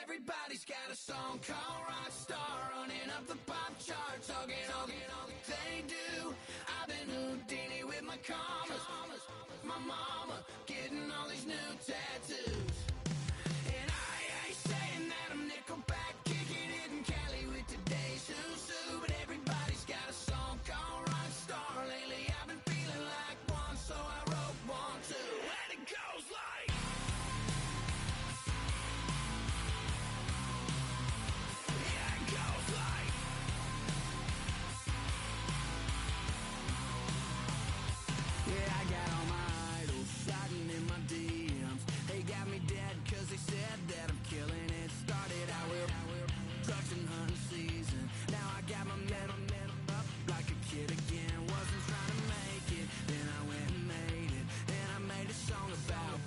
Everybody's got a song called Rockstar, running up the pop charts, hugging all they do. I've been Houdini with my commas, my mama getting all these new tattoos. And I ain't saying that I'm Nickelback, kicking it in Cali with today's who's who, but everybody's got a song called Rockstar. Lately I've been feeling like one, so I wrote one too, and it goes like. Yeah, I got all my idols sliding in my DMs. They got me dead cause they said that I'm killing it. Started out with trucks and hunting season. Now I got my metal up like a kid again. Wasn't trying to make it, then I went and made it. And I made a song about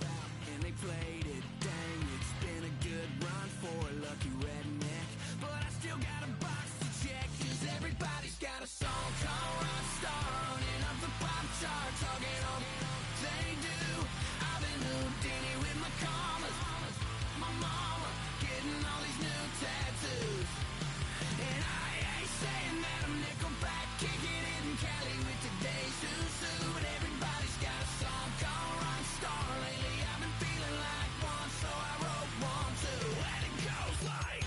and they played it. Dang, it's been a good run for a lucky redneck, but I still got a box to check. Cause everybody's got a song called Rockstar, running up the pop charts, hugging all they do. I've been Houdini with my commas, my mama getting all these new tattoos. And I ain't saying that I'm Nickelback, kicking it in Cali with today's who's who, but everybody's got a song called Rockstar. Lately I've been feeling like one, so I wrote one too, and it goes like.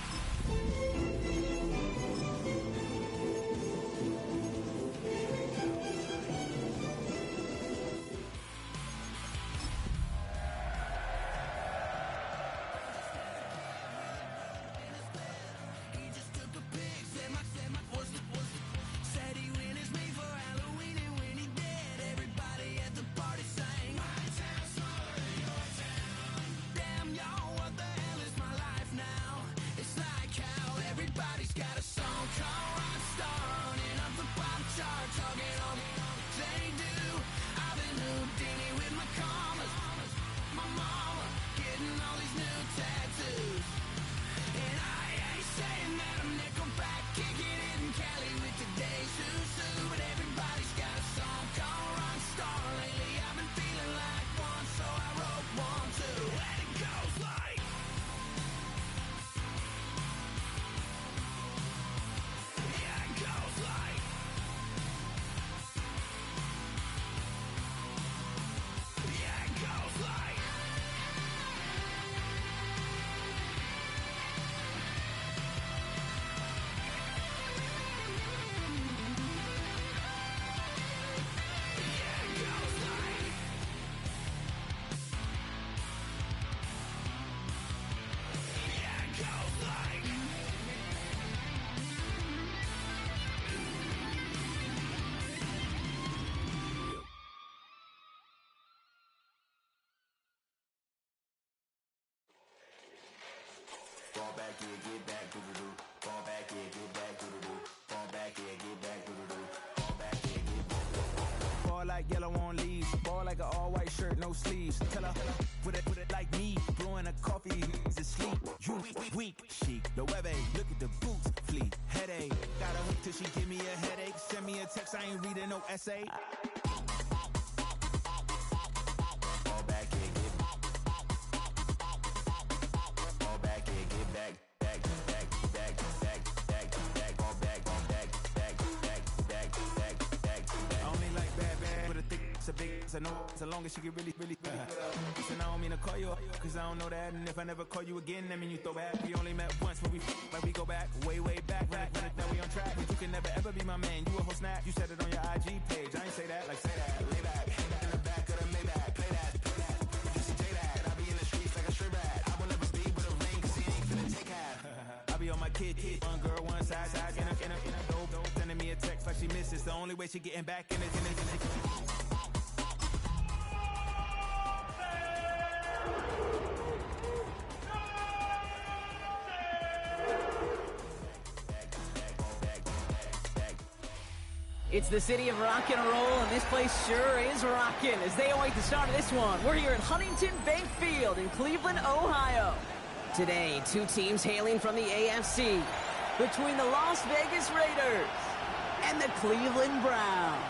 Everybody's got a song called Rockstar, running up the pop charts, hugging all they do. I've been Houdini with my commas, my mama getting all these new tattoos. And I ain't saying that I'm Nickelback, kicking it in Cali with today's who's who, but everybody's got a song called Rockstar. Lately I've been feeling like one, so I wrote one too, and it goes like. Fall back, yeah, get back, doo-doo-doo. Fall back, yeah, get back, doo-doo-doo. Fall back, yeah, get back, doo-doo-doo. Fall back, yeah, get back. Fall like yellow on leaves. Fall like an all-white shirt, no sleeves. Tell her, put it like me. Blowing a coffee, he's asleep. You weak, chic. The webby, look at the boots, fleet. Headache, got a hook till she give me a headache. Send me a text, I ain't reading no essay. Fall back, yeah, get back. Fall back, yeah, get back. Back. Fall back, back. I only like bad, but a thick, it's a big, it's a no, as long as she get really good. Listen, I don't mean to call you up, cause I don't know that. And if I never call you again, that mean you throw back. We only met once when we go back, way back. When it that we on track, but you can never ever be my man. You a whole snap, you said it on your IG page. I ain't say that, like say that, lay back. Hang out in the back of the Maybach, play that. You see J that, I be in the streets like a stray rat. I will never speak with a ring, cause he ain't finna take half. I be on my kid, one girl, one side, in a dope, sending me a text like she misses. The only way she getting back in it. It's the city of rock and roll, and this place sure is rocking as they await the start of this one. We're here at Huntington Bank Field in Cleveland, Ohio. Today, two teams hailing from the AFC between the Las Vegas Raiders and the Cleveland Browns.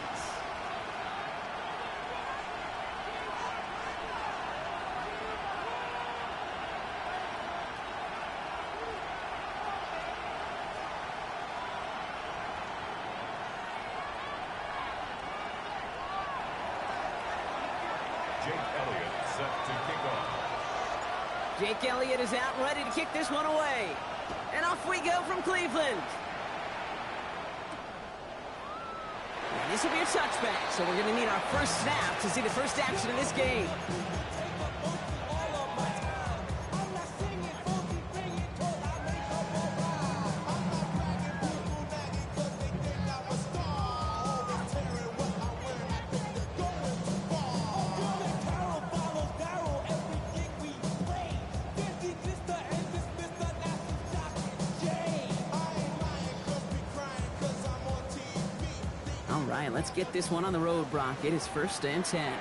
Jake Elliott is out ready to kick this one away. And off we go from Cleveland. And this will be a touchback, so we're going to need our first snap to see the first action in this game. All right, let's get this one on the road, Brock. It is 1st and 10.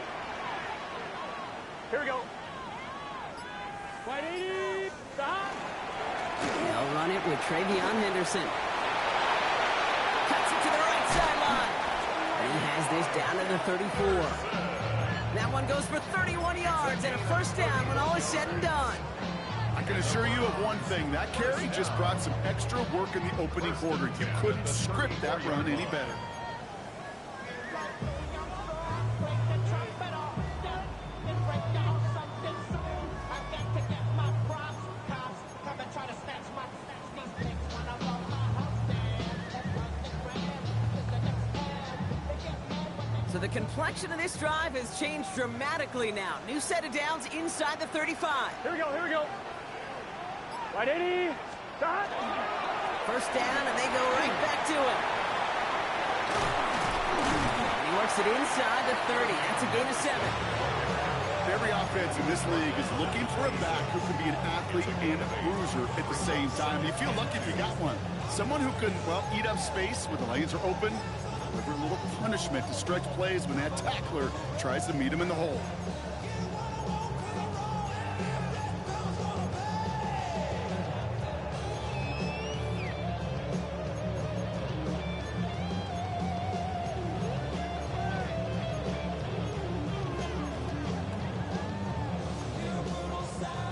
Here we go. Wide 80. Stop. They'll run it with Travion Henderson. Cuts it to the right sideline. And he has this down to the 34. That one goes for 31 yards and a first down when all is said and done. I can assure you of one thing. That carry just brought some extra work in the opening quarter. You couldn't script that run any better. So the complexion of this drive has changed dramatically now. New set of downs inside the 35. Here we go. Here we go. Wide 80. Stop. First down, and they go right back to it. He works it inside the 30. That's a gain of 7. Every offense in this league is looking for a back who can be an athlete and a bruiser at the same time. You feel lucky if you got one. Someone who can, well, eat up space when the lanes are open, deliver a little punishment to stretch plays when that tackler tries to meet him in the hole.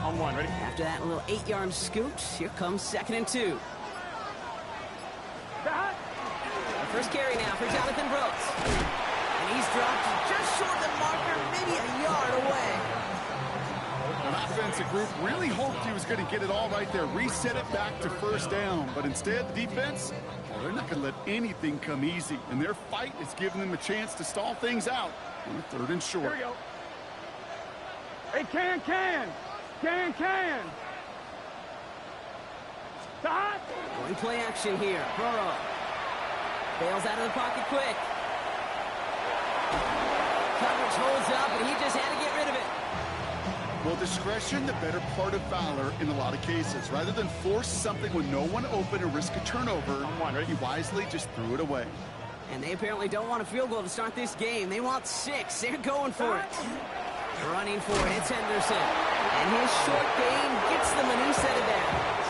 On one. Ready? After that little 8-yard scoot, here comes 2nd and 2. Stop. First carry now for Jonathan Brooks. And he's dropped just short of the marker, maybe a yard away. An offensive group really hoped he was going to get it all right there, reset it back to first down. But instead, the defense, well, they're not going to let anything come easy. And their fight is giving them a chance to stall things out on the 3rd and short. Here we go. Hey, can. Stop. One play action here. Burrow bails out of the pocket quick. Coverage holds up, and he just had to get rid of it. Well, discretion, the better part of valor in a lot of cases. Rather than force something with no one open and risk a turnover, he wisely just threw it away. And they apparently don't want a field goal to start this game. They want 6. They're going for it. Running for it, it's Henderson. And his short gain gets them a new set of downs.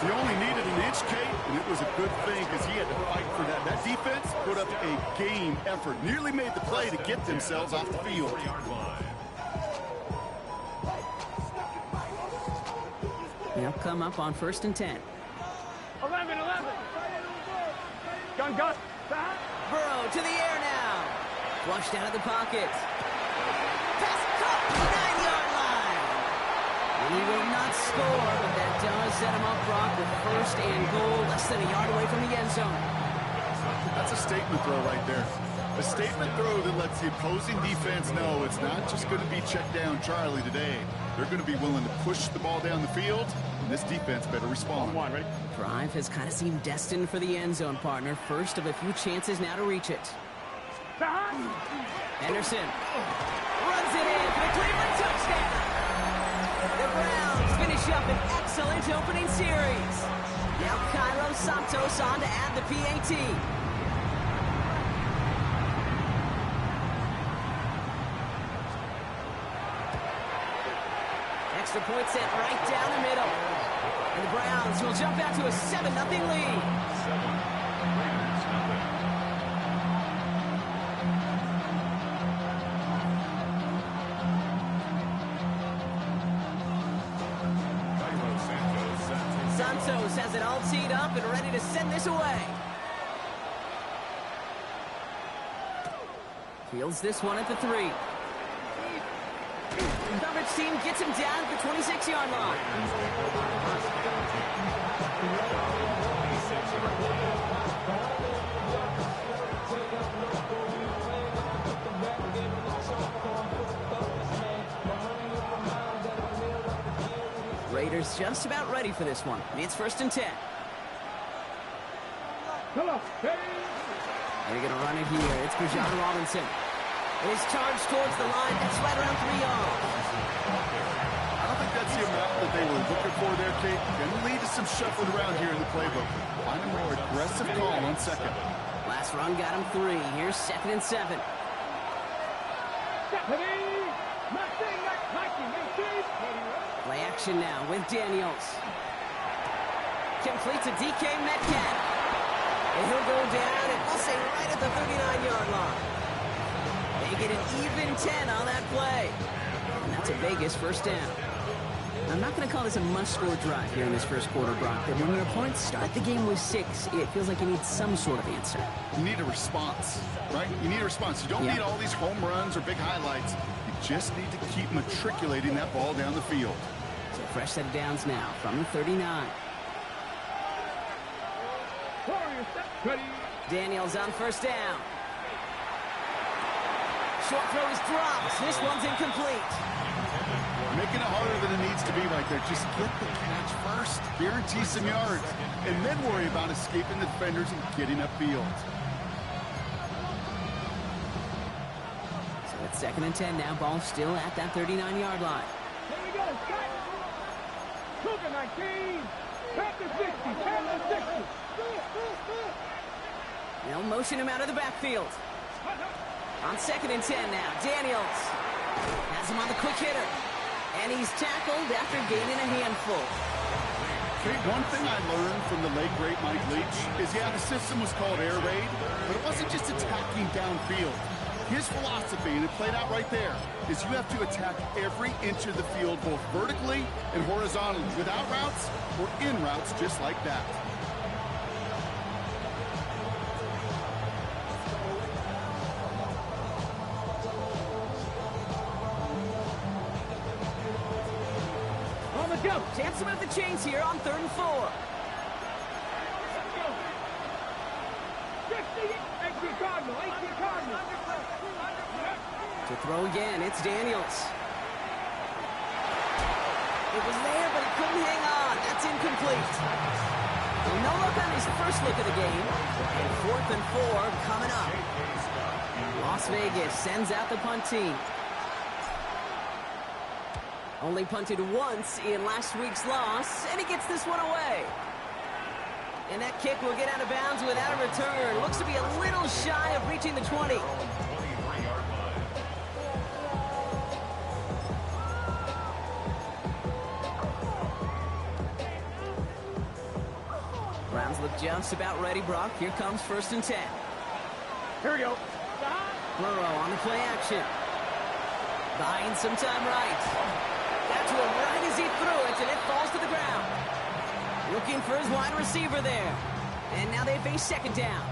He only needed an inch, Kate, and it was a good thing because he had to fight for that. That defense put up a game effort, nearly made the play to get themselves off the field. They'll come up on 1st and 10. 11. Gun. Stop. Burrow to the air now. Flushed out of the pocket. Pass caught to the 9-yard line. And he will not score, but that does set him up, Brock, with 1st and goal, less than a yard away from the end zone. That's a statement throw right there. A statement throw that lets the opposing defense know it's not just going to be check down Charlie today. They're going to be willing to push the ball down the field, and this defense better respond. On one. Ready? Drive has kind of seemed destined for the end zone, partner. First of a few chances now to reach it. Stop. Henderson runs it in for the Cleveland touchdown. The Browns finish up an excellent opening series. Now Cairo Santos on to add the PAT. Extra point set right down the middle. And the Browns will jump out to a 7-0 lead. Santos has it all teed up and ready to send this away. Fields this one at the 3. garbage team gets him down at the 26-yard line. Raiders just about ready for this one. It's 1st and 10. They're going to run it here. It's Bijan Robinson. His charge towards the line. That's right around 3 yards. I don't think that's the amount that they were looking for there, Kate. Going to lead to some shuffling around here in the playbook. Find a more aggressive call on 2nd. Last run got him 3. Here's 2nd and 7. Play action now with Daniels. Complete to DK Metcalf. And he'll go down and we'll say right at the 39-yard line. They get an even 10 on that play. And that's a Vegas 1st down. I'm not going to call this a must-score drive here in this first quarter, Brock, but when your opponents start the game with 6, it feels like you need some sort of answer. You need a response, right? You need a response. You don't need all these home runs or big highlights. You just need to keep matriculating that ball down the field. So fresh set of downs now from the 39. Daniels on 1st down. Short throw is dropped. This one's incomplete. Making it harder than it needs to be right there. Just get the catch first. Guarantee some yards. And then worry about escaping the defenders and getting upfield. So it's 2nd and 10 now. Ball still at that 39-yard line. Here we go. Cougar 19. Back to 60. Back to 60. They'll motion him out of the backfield. On 2nd and 10 now. Daniels has him on the quick hitter. And he's tackled after gaining a handful. Okay, one thing I learned from the late, great Mike Leach is, the system was called air raid, but it wasn't just attacking downfield. His philosophy, and it played out right there, is you have to attack every inch of the field, both vertically and horizontally, without routes or in routes just like that. Go. Chance him at the chains here on 3rd and 4. To throw again, it's Daniels. It was there, but he couldn't hang on. That's incomplete. Well, no look on his first look of the game. And 4th and 4 coming up. Las Vegas sends out the punt team. Only punted once in last week's loss, and he gets this one away. And that kick will get out of bounds without a return. Looks to be a little shy of reaching the 20. Browns look just about ready, Brock. Here comes 1st and 10. Here we go. Burrow on the play action. Buying some time right. Got to him right as he threw it, and it falls to the ground. Looking for his wide receiver there. And now they face 2nd down.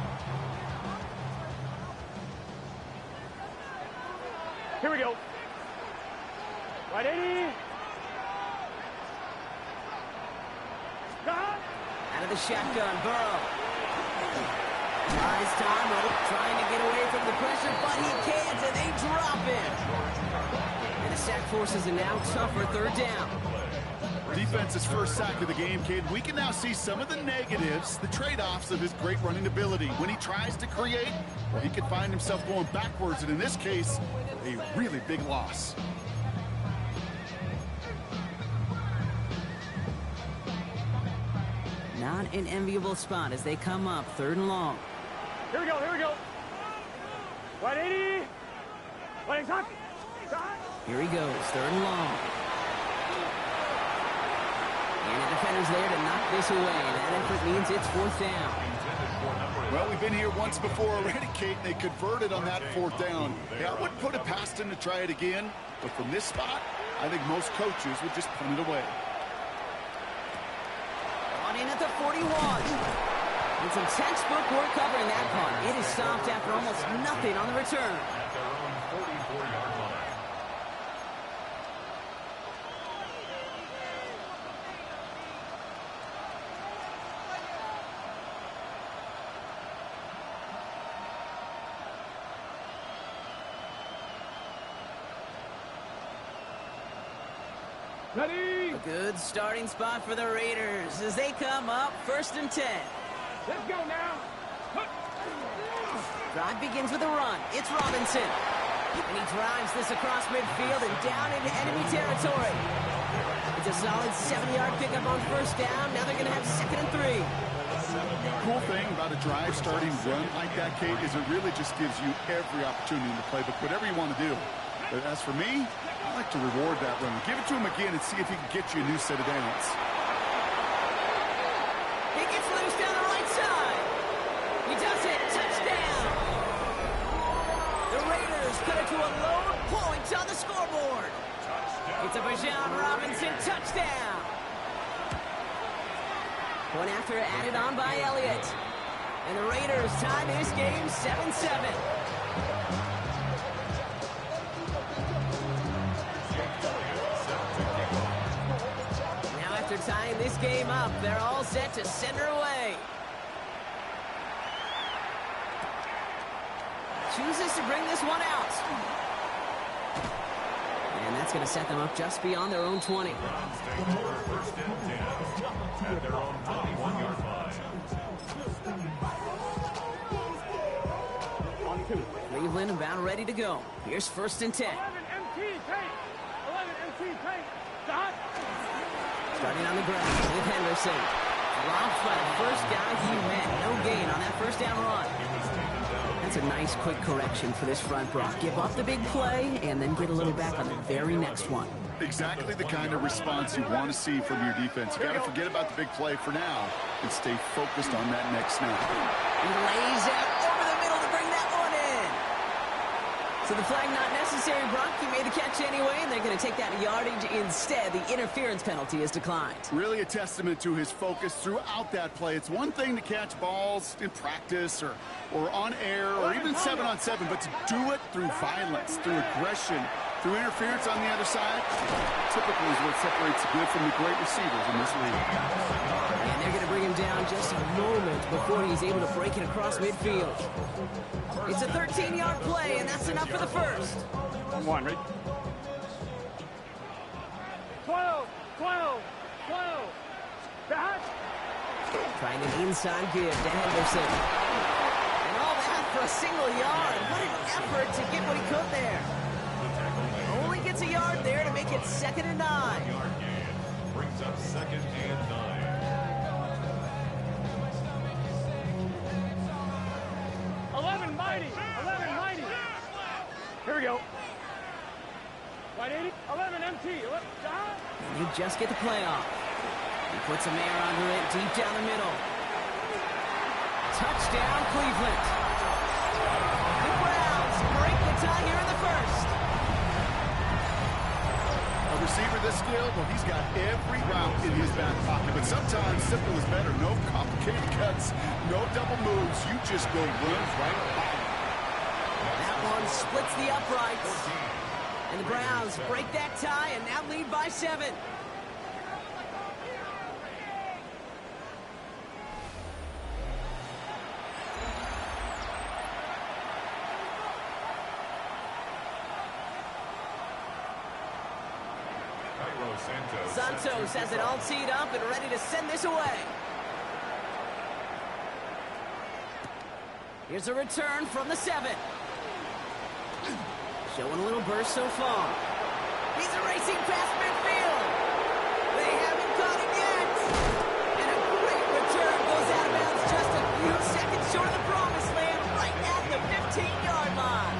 Here we go. Right 80. Out of the shotgun, Burrow. Nice time, trying to get away from the pressure, but he can't, and they drop him. And the sack forces a now tougher 3rd down. Defense's first sack of the game, kid. We can now see some of the negatives, the trade-offs of his great running ability. When he tries to create, well, he can find himself going backwards, and in this case, a really big loss. Not an enviable spot as they come up 3rd and long. Here we go, here we go. Right 80. Right top. Here he goes, 3rd and long. And the defender's there to knock this away. That effort means it's 4th down. Well, we've been here once before already, Kate. They converted on that 4th down. Yeah, I wouldn't put it past him to try it again, but from this spot, I think most coaches would just punt it away. On in at the 41. And some textbook work covering that punt. It is stopped after almost nothing on the return. Ready? A good starting spot for the Raiders as they come up 1st and 10. Let's go now. Drive begins with a run. It's Robinson. And he drives this across midfield and down into enemy territory. It's a solid 70-yard pickup on 1st down. Now they're going to have 2nd and 3. Cool thing about a drive starting run like that, Kate, is it really just gives you every opportunity in the playbook, whatever you want to do. But as for me, I like to reward that run. Give it to him again and see if he can get you a new set of downs. He gets loose down the right side. He does it. Touchdown. The Raiders cut it to a lone point on the scoreboard. It's a Bijan Robinson touchdown. Point after added on by Elliott. And the Raiders tie this game 7-7. Now after tying this game up, they're all set to send her away. Chooses to bring this one out. And that's going to set them up just beyond their own 20. First and 10 at their own 21-yard line. Cleveland about ready to go. Here's 1st and 10. 11 MT tank. 11 MT tank. Stop. Starting on the ground with Henderson. Dropped by the first guy he met. No gain on that 1st down run. That's a nice quick correction for this front, Brock. Give up the big play and then get a little back on the very next one. Exactly the kind of response you want to see from your defense. You got to forget about the big play for now and stay focused on that next snap. He lays out over the middle to bring that one in. So the flag not necessary, Brock. He made the catch anyway, and they're going to take that yardage instead. The interference penalty is declined. Really a testament to his focus throughout that play. It's one thing to catch balls in practice or on air or even 7-on-7, but to do it through violence, through aggression, through interference on the other side, typically is what separates the good from the great receivers in this league. And they're going to bring him down just a moment before he's able to break it across midfield. It's a 13-yard play, and that's enough for the first. 1, ready? 12. Back. Trying an inside give to Henderson. And all that for a single yard. What an effort to get what he could there. Only gets a yard there to make it 2nd and 9. Yard gain brings up 2nd and 9. 11 mighty. Here we go. Wide 80. 11 MT. Stop. And you just get the play off. He puts a man under it deep down the middle. Touchdown, Cleveland. The Browns break the tie here in the first. A receiver this skilled, well, he's got every route in his back pocket, but sometimes simple is better. No complicated cuts, no double moves. You just go run right by him. That one splits the uprights. And the Browns break that tie and now lead by 7. Santos has it all teed up and ready to send this away. Here's a return from the 7. Showing a little burst so far. He's racing past midfield. They haven't caught him yet. And a great return goes out of bounds just a few seconds short of the promised land, right at the 15-yard line.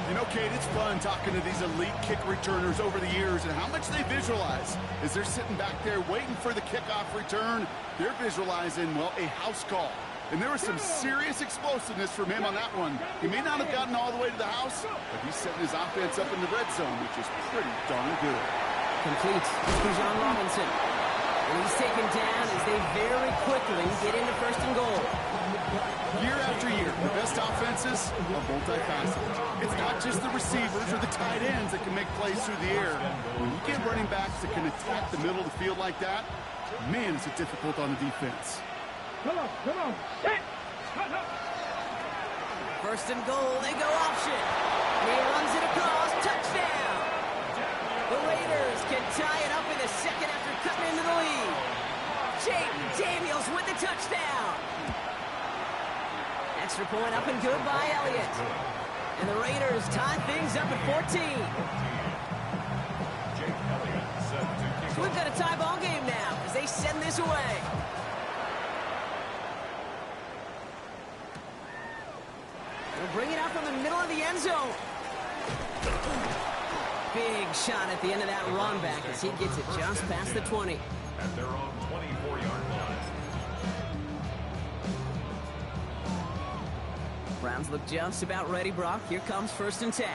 You know, Kate, it's fun talking to these elite kick returners over the years and how much they visualize. As they're sitting back there waiting for the kickoff return, they're visualizing, well, a house call. And there was some serious explosiveness from him on that one. He may not have gotten all the way to the house, but he's setting his offense up in the red zone, which is pretty darn good. Complete. Bijan Robinson. And he's taken down as they very quickly get into 1st and goal. Year after year, the best offenses are multifaceted. It's not just the receivers or the tight ends that can make plays through the air. When you get running backs that can attack the middle of the field like that, man, is it difficult on the defense. Come on. Hit. 1st and goal, they go option. And he runs it across, touchdown. The Raiders can tie it up in the second after cutting into the lead. Jaden Daniels with the touchdown. Extra point up and good by Elliott. And the Raiders tie things up at 14. So we've got a tie ball game now as they send this away. They'll bring it out from the middle of the end zone. Big shot at the end of that run back as he gets it just past the 20. At their own 24-yard line. Browns look just about ready, Brock. Here comes 1st and 10.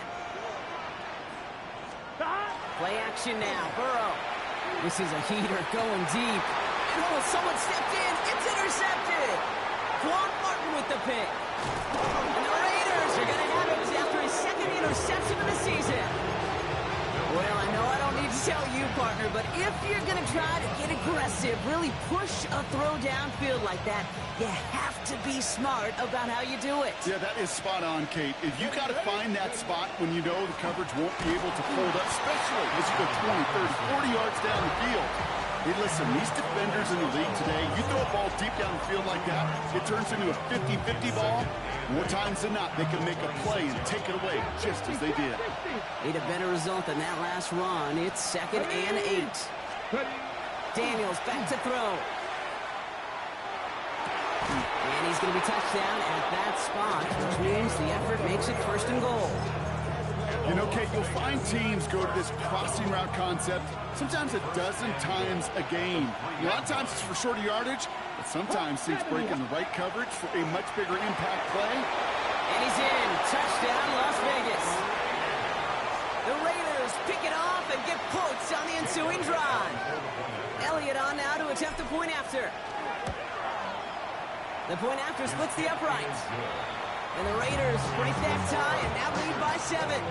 Play action now. Burrow. This is a heater going deep. And someone stepped in. It's intercepted. Quan Martin with the pick. And the Raiders are going to have it after his second interception of the season. Well, I know I don't need to tell you, partner, but if you're going to try to get aggressive, really push a throw downfield like that, you have to be smart about how you do it. Yeah, that is spot on, Kate. If you got to find that spot when you know the coverage won't be able to hold up, especially as you go 20, 30, 40 yards down the field. Hey, listen, these defenders in the league today, you throw a ball deep down the field like that, it turns into a 50-50 ball. More times than not, they can make a play and take it away just as they did. Need a better result than that last run. It's 2nd and 8. Daniels back to throw. And he's going to be touched down at that spot, which means the effort makes it 1st and goal. You know, Kate, you'll find teams go to this crossing route concept sometimes a dozen times a game. A lot of times it's for shorter yardage, but sometimes teams break in the right coverage for a much bigger impact play. And he's in. Touchdown, Las Vegas. The Raiders pick it off and get points on the ensuing drive. Elliott on now to attempt the point after. The point after splits the uprights. And the Raiders break that tie and now lead by 7.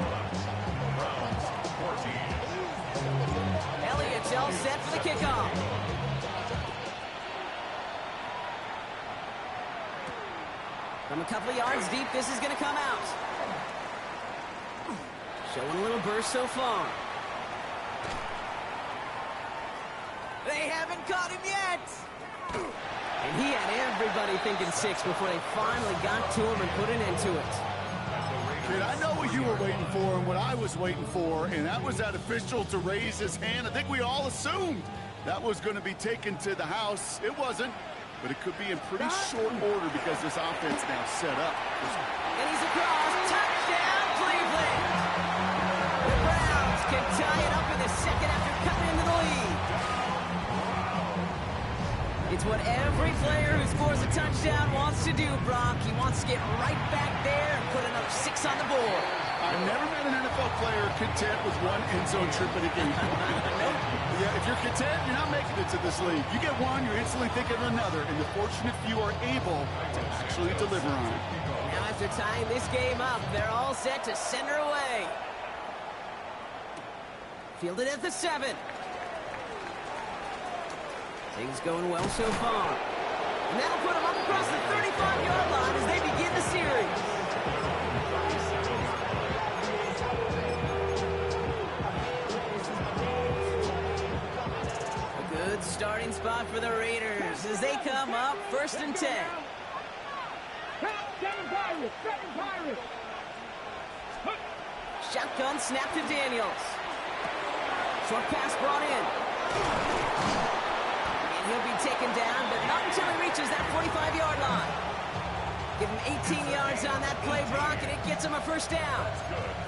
Elliott's all set for the kickoff. From a couple of yards deep, this is going to come out. Showing a little burst so far. They haven't caught him yet. And he had everybody thinking 6 before they finally got to him and put an end to it. Kid, I know what you were waiting for and what I was waiting for, and that was that official to raise his hand. I think we all assumed that was going to be taken to the house. It wasn't, but it could be in pretty short order because this offense now set up. And he's across. Touchdown, Cleveland! The Browns can tie it up in the second after cutting into the lead. It's what every player who scores a touchdown wants to do, Brock. He wants to get right back there and put another 6 on the board. I've never met an NFL player content with one end zone trip in a game. Nope. Yeah, if you're content, you're not making it to this league. You get one, you're instantly thinking of another, and the fortunate few are able to actually deliver on it. Now after tying this game up, they're all set to send her away. Fielded at the 7. Things going well so far. And that'll put them up across the 35-yard line as they begin the series. A good starting spot for the Raiders as they come up 1st and 10. Shotgun snap to Daniels. Short pass brought in. He'll be taken down, but not until he reaches that 45-yard line. Give him 18 yards on that play, Brock, and it gets him a 1st down.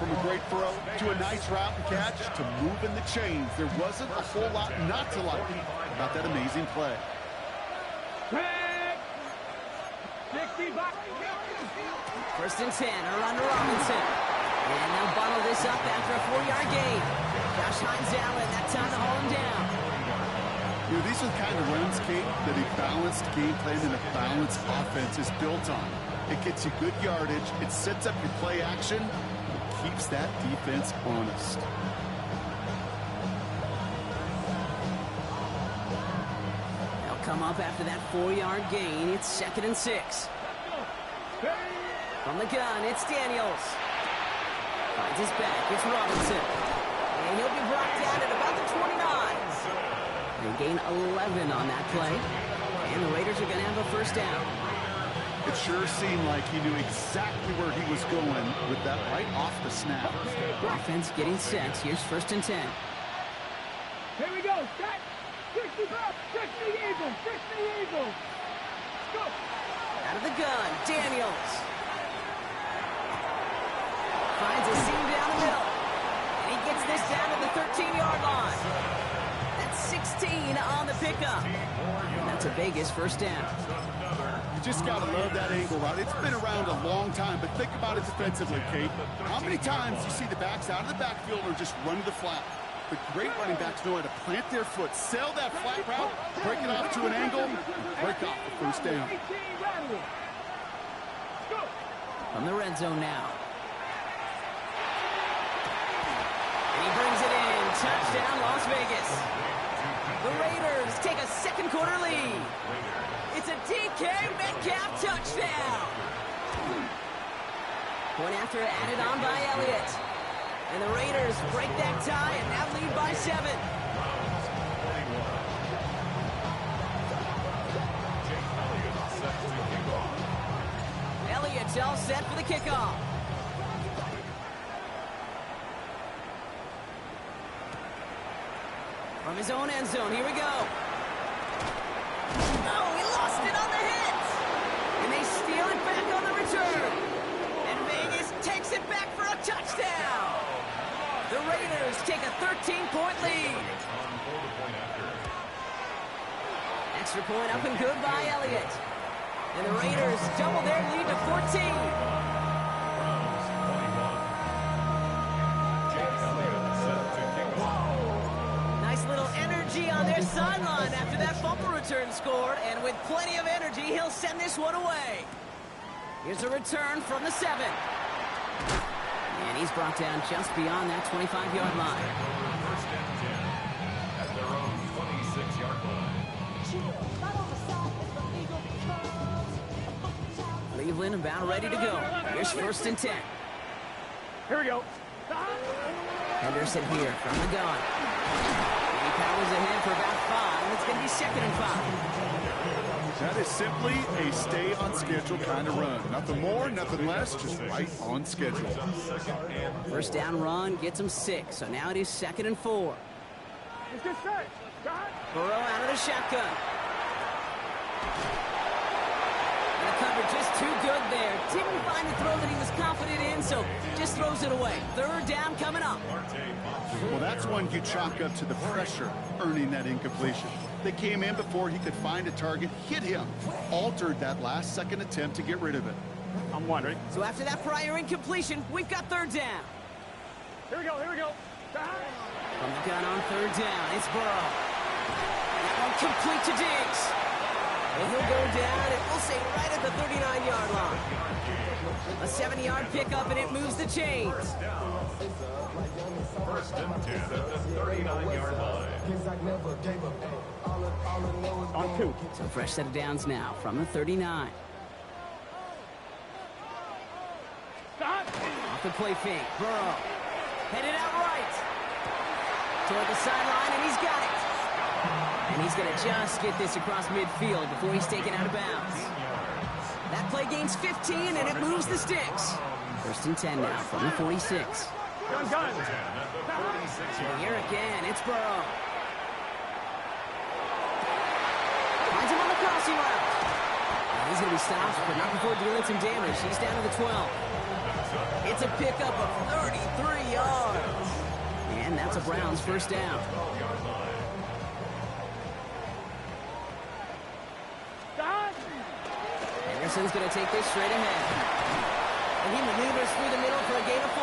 From a great throw to a nice route and catch to moving the chains, there wasn't a whole lot not to like about that amazing play. 1st and 10, a run to Robinson. And they'll bottle this up after a 4-yard gain. Josh Hines Allen, that time to haul him down. You know, these are the kind of runs, Kate, that a balanced game plan and a balanced offense is built on. It gets you good yardage, it sets up your play action, it keeps that defense honest. They'll come up after that 4-yard gain. It's 2nd and 6. From the gun, it's Daniels. Finds his back, it's Robinson. And he'll be brought down at about the 29. They gain 11 on that play. And the Raiders are going to have a first down. It sure seemed like he knew exactly where he was going with that right off the snap. Offense getting set. Here's 1st and 10. Here we go. Set. 60 up. 60 Eagles. 60 Eagles. Go. Out of the gun, Daniels. Finds a seam down the middle. And he gets this down to the 13-yard line. That's 16 on the pickup. And that's a Vegas first down. You just got to love that angle route. It's been around a long time, but think about it defensively, Kate. How many times you see the backs out of the backfield or just run to the flat? The great running backs know how to plant their foot, sell that flat route, break it off to an angle, and break off the first down. From the red zone now. And he brings it in. Touchdown, Las Vegas. The Raiders take a second quarter lead. It's a DK Metcalf touchdown. Point after added on by Elliott. And the Raiders break that tie and now lead by 7. Elliott's all set for the kickoff. From his own end zone, here we go. Oh, he lost it on the hit. And they steal it back on the return. And Vegas takes it back for a touchdown. The Raiders take a 13-point lead. Extra point up and good by Elliott. And the Raiders double their lead to 14. Little energy on their sideline after that fumble return scored, and with plenty of energy, he'll send this one away. Here's a return from the 7. And he's brought down just beyond that 25-yard line. First and 10 at their own 26-yard line. Cleveland about ready to go. Here's 1st and 10. Here we go. Henderson here from the gun. Powers ahead for about 5. It's going to be 2nd and 5. That is simply a stay-on-schedule kind of run. Nothing more, nothing less, just right on schedule. First down run gets him 6. So now it is 2nd and 4. It's good set. Burrow out of the shotgun. And the cover just too good there. Didn't find the throw that he was confident in, so just throws it away. 3rd down coming up. Well, that's one you chalk up to the pressure earning that incompletion. They came in before he could find a target, hit him, altered that last-second attempt to get rid of it. I'm wondering. So after that prior incompletion, we've got 3rd down. Here we go. Here we go. From the gun on 3rd down, it's Burrow. That one complete to Diggs. And he'll go down, and we'll say right at the 39-yard line. A 7-yard pickup, and it moves the chains. First and 10 at the 39-yard line. On 2. So fresh set of downs now from the 39. Off the play fake, Burrow. Headed out right. Toward the sideline, and he's got it. And he's going to just get this across midfield before he's taken out of bounds. That play gains 15, and it moves the sticks. 1st and 10 now from the 46. Gun. Here again, it's Burrow. Finds him on the crossing route. And he's going to be stopped, but not before dealing some damage. He's down to the 12. It's a pickup of 33 yards. And that's a Browns first down. Henderson's going to take this straight ahead. And he maneuvers through the middle for a gain of 4.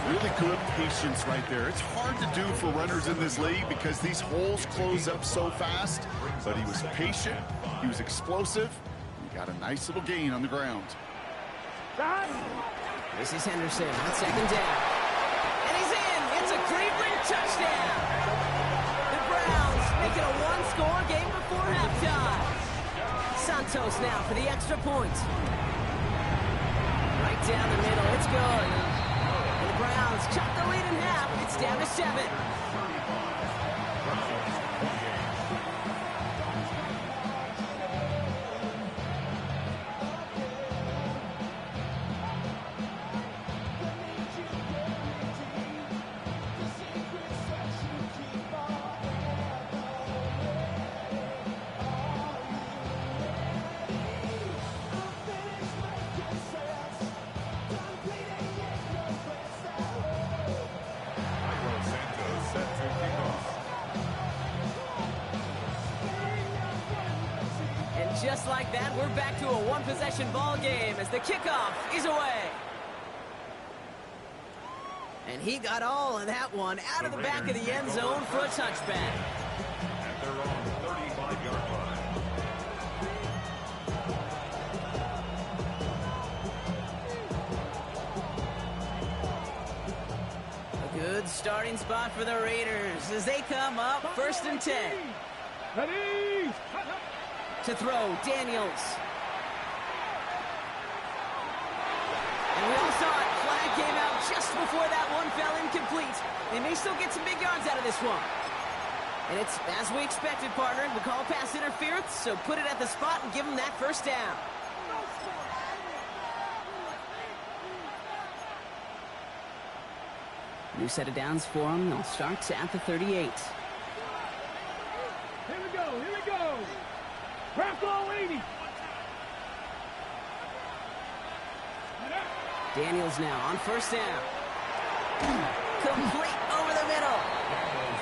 Really good patience right there. It's hard to do for runners in this league because these holes close up so fast. But he was patient, he was explosive, he got a nice little gain on the ground. This is Henderson on 2nd down. And he's in! It's a Cleveland touchdown! The Browns make it a one-score game before halftime. Santos now for the extra point. Right down the middle, it's good. And the Browns cut the lead in half. It's down to 7. Just like that, we're back to a one-possession ball game as the kickoff is away. And he got all of that one out of the back of the end zone for a touchback. At their own 35-yard line. A good starting spot for the Raiders as they come up 1st and 10. Ready? To throw, Daniels. And we all saw it. Flag came out just before that one fell incomplete. They may still get some big yards out of this one. And it's as we expected, partner. We call pass interference, so put it at the spot and give them that first down. New set of downs for them. They'll start at the 38. Here we go. Craft all 80. Daniels now on 1st down. Complete over the middle.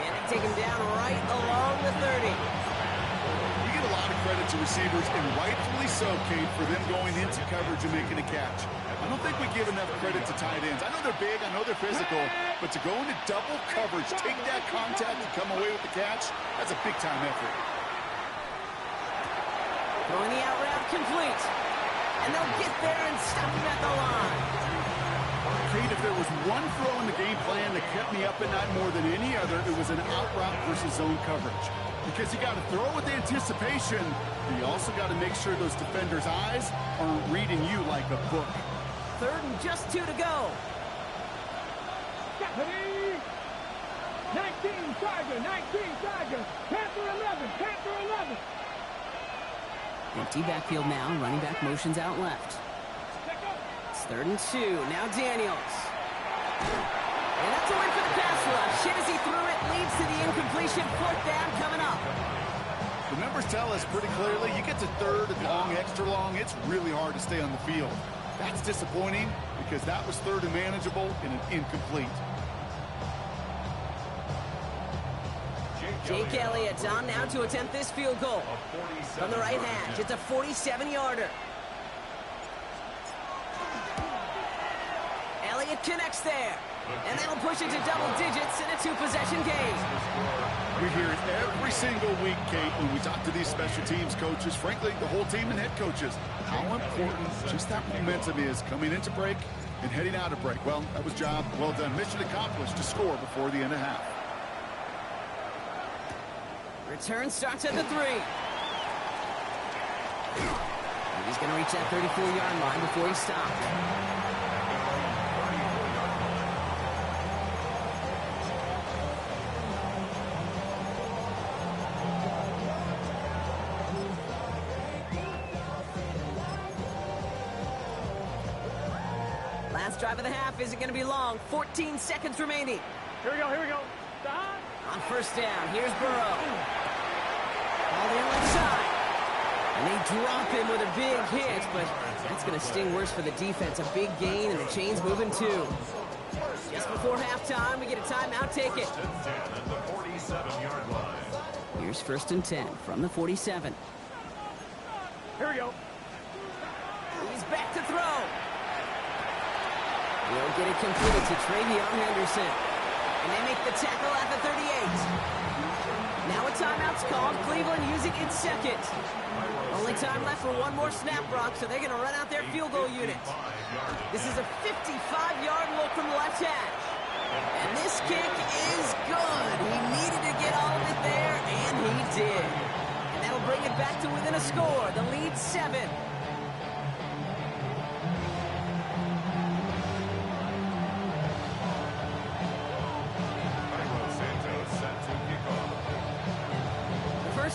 And they take him down right along the 30. You get a lot of credit to receivers, and rightfully so, Kate, for them going into coverage and making a catch. I don't think we give enough credit to tight ends. I know they're big, I know they're physical, but to go into double coverage, take that contact, and come away with the catch, that's a big-time effort. Throwing the out route complete. And they'll get there and stop him at the line. Kate, if there was one throw in the game plan that kept me up at night more than any other, it was an out route versus zone coverage. Because you got to throw with anticipation, but you also got to make sure those defenders' eyes aren't reading you like a book. 3rd and just 2 to go. Ready? 19 Tiger. Panther 11. Empty backfield now. Running back motions out left. It's 3rd and 2. Now Daniels. And that's a win for the pass rush. As he threw it, leads to the incompletion. 4th down coming up. The numbers tell us pretty clearly, you get to 3rd and long, extra long, it's really hard to stay on the field. That's disappointing because that was 3rd and manageable and an incomplete. Jake Elliott on now to attempt this field goal. From the right hash, it's a 47-yarder. Elliott connects there. And that'll push it to double digits in a 2-possession game. We hear it every single week, Kate, when we talk to these special teams coaches, frankly, the whole team and head coaches, how important just that momentum is coming into break and heading out of break. Well, that was job well done. Mission accomplished to score before the end of half. Return starts at the 3. He's going to reach that 34-yard line before he stopped. Last drive of the half isn't going to be long. 14 seconds remaining. Here we go. Stop. On 1st down, here's Burrow. All in left side. And they drop him with a big hit, but that's going to sting worse for the defense. A big gain, and the chain's moving too. Just before halftime, we get a timeout. Take it. Here's 1st and 10 from the 47. Here we go. He's back to throw. He'll get it completed to Travion Henderson. And they make the tackle at the 38. Now a timeout's called. Cleveland using its 2nd. Only time left for one more snap, Brock, so they're going to run out their field goal unit. This is a 55-yard look from the left hash. And this kick is good. He needed to get all of it there, and he did. And that'll bring it back to within a score. The lead 7.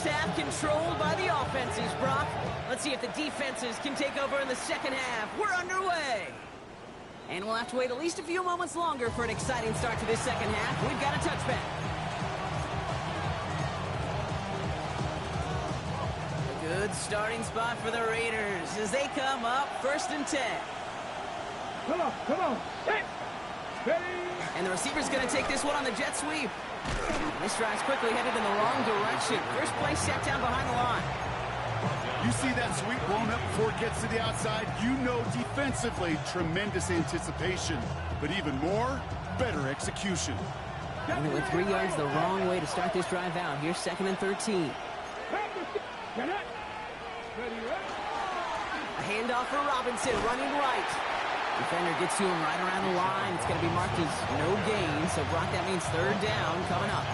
first half controlled by the offenses, Brock. Let's see if the defenses can take over in the second half. We're underway. And we'll have to wait at least a few moments longer for an exciting start to this second half. We've got a touchback. A good starting spot for the Raiders as they come up 1st and 10. Come on. Set. Ready. And the receiver's going to take this one on the jet sweep. This drive's quickly headed in the wrong direction. First play set down behind the line. You see that sweep blown up before it gets to the outside, you know defensively, tremendous anticipation. But even more, better execution. And with 3 yards the wrong way to start this drive out. Here's 2nd and 13. Get it. Ready. A handoff for Robinson, running right. Defender gets to him right around the line. It's going to be marked as no gain, so Brock, that means 3rd down coming up.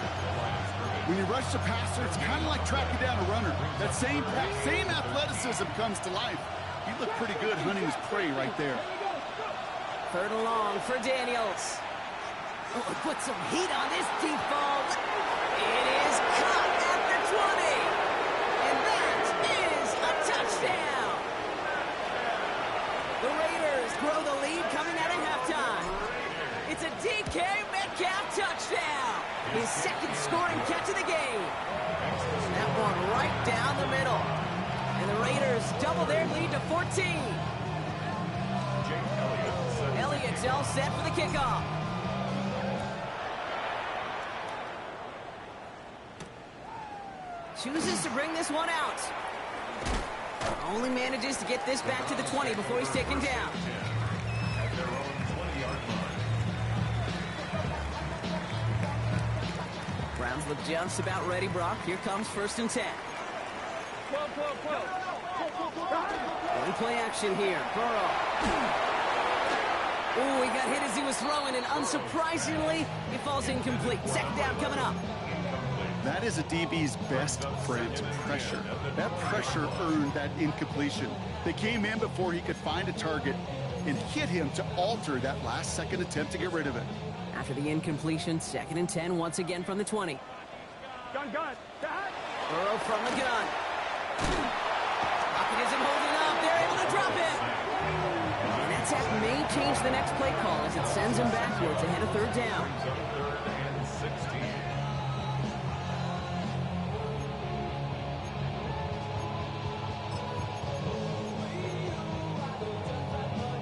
When you rush the passer, it's kind of like tracking down a runner. That same athleticism comes to life. He looked pretty good hunting his prey right there. 3rd and long for Daniels. Oh, put some heat on this deep ball. It is caught at the 20. And that is a touchdown. The Raiders grow the lead coming out of halftime. It's a DK Metcalf touchdown. His 2nd scoring catch of the game. That one right down the middle. And the Raiders double their lead to 14. Elliott's all set for the kickoff. Chooses to bring this one out. Only manages to get this back to the 20 before he's taken down. Browns look just about ready, Brock. Here comes 1st and 10. One play action here. Burrow. Ooh, he got hit as he was throwing, and unsurprisingly, he falls incomplete. 2nd down coming up. That is a DB's best friend, pressure. That pressure earned that incompletion. They came in before he could find a target and hit him to alter that last-second attempt to get rid of it. After the incompletion, 2nd and 10 once again from the 20. Gun. Burrow from the gun. Pocket isn't holding up. They're able to drop him. And that tap may change the next play call as it sends him backwards ahead of 3rd down. 3rd and 16.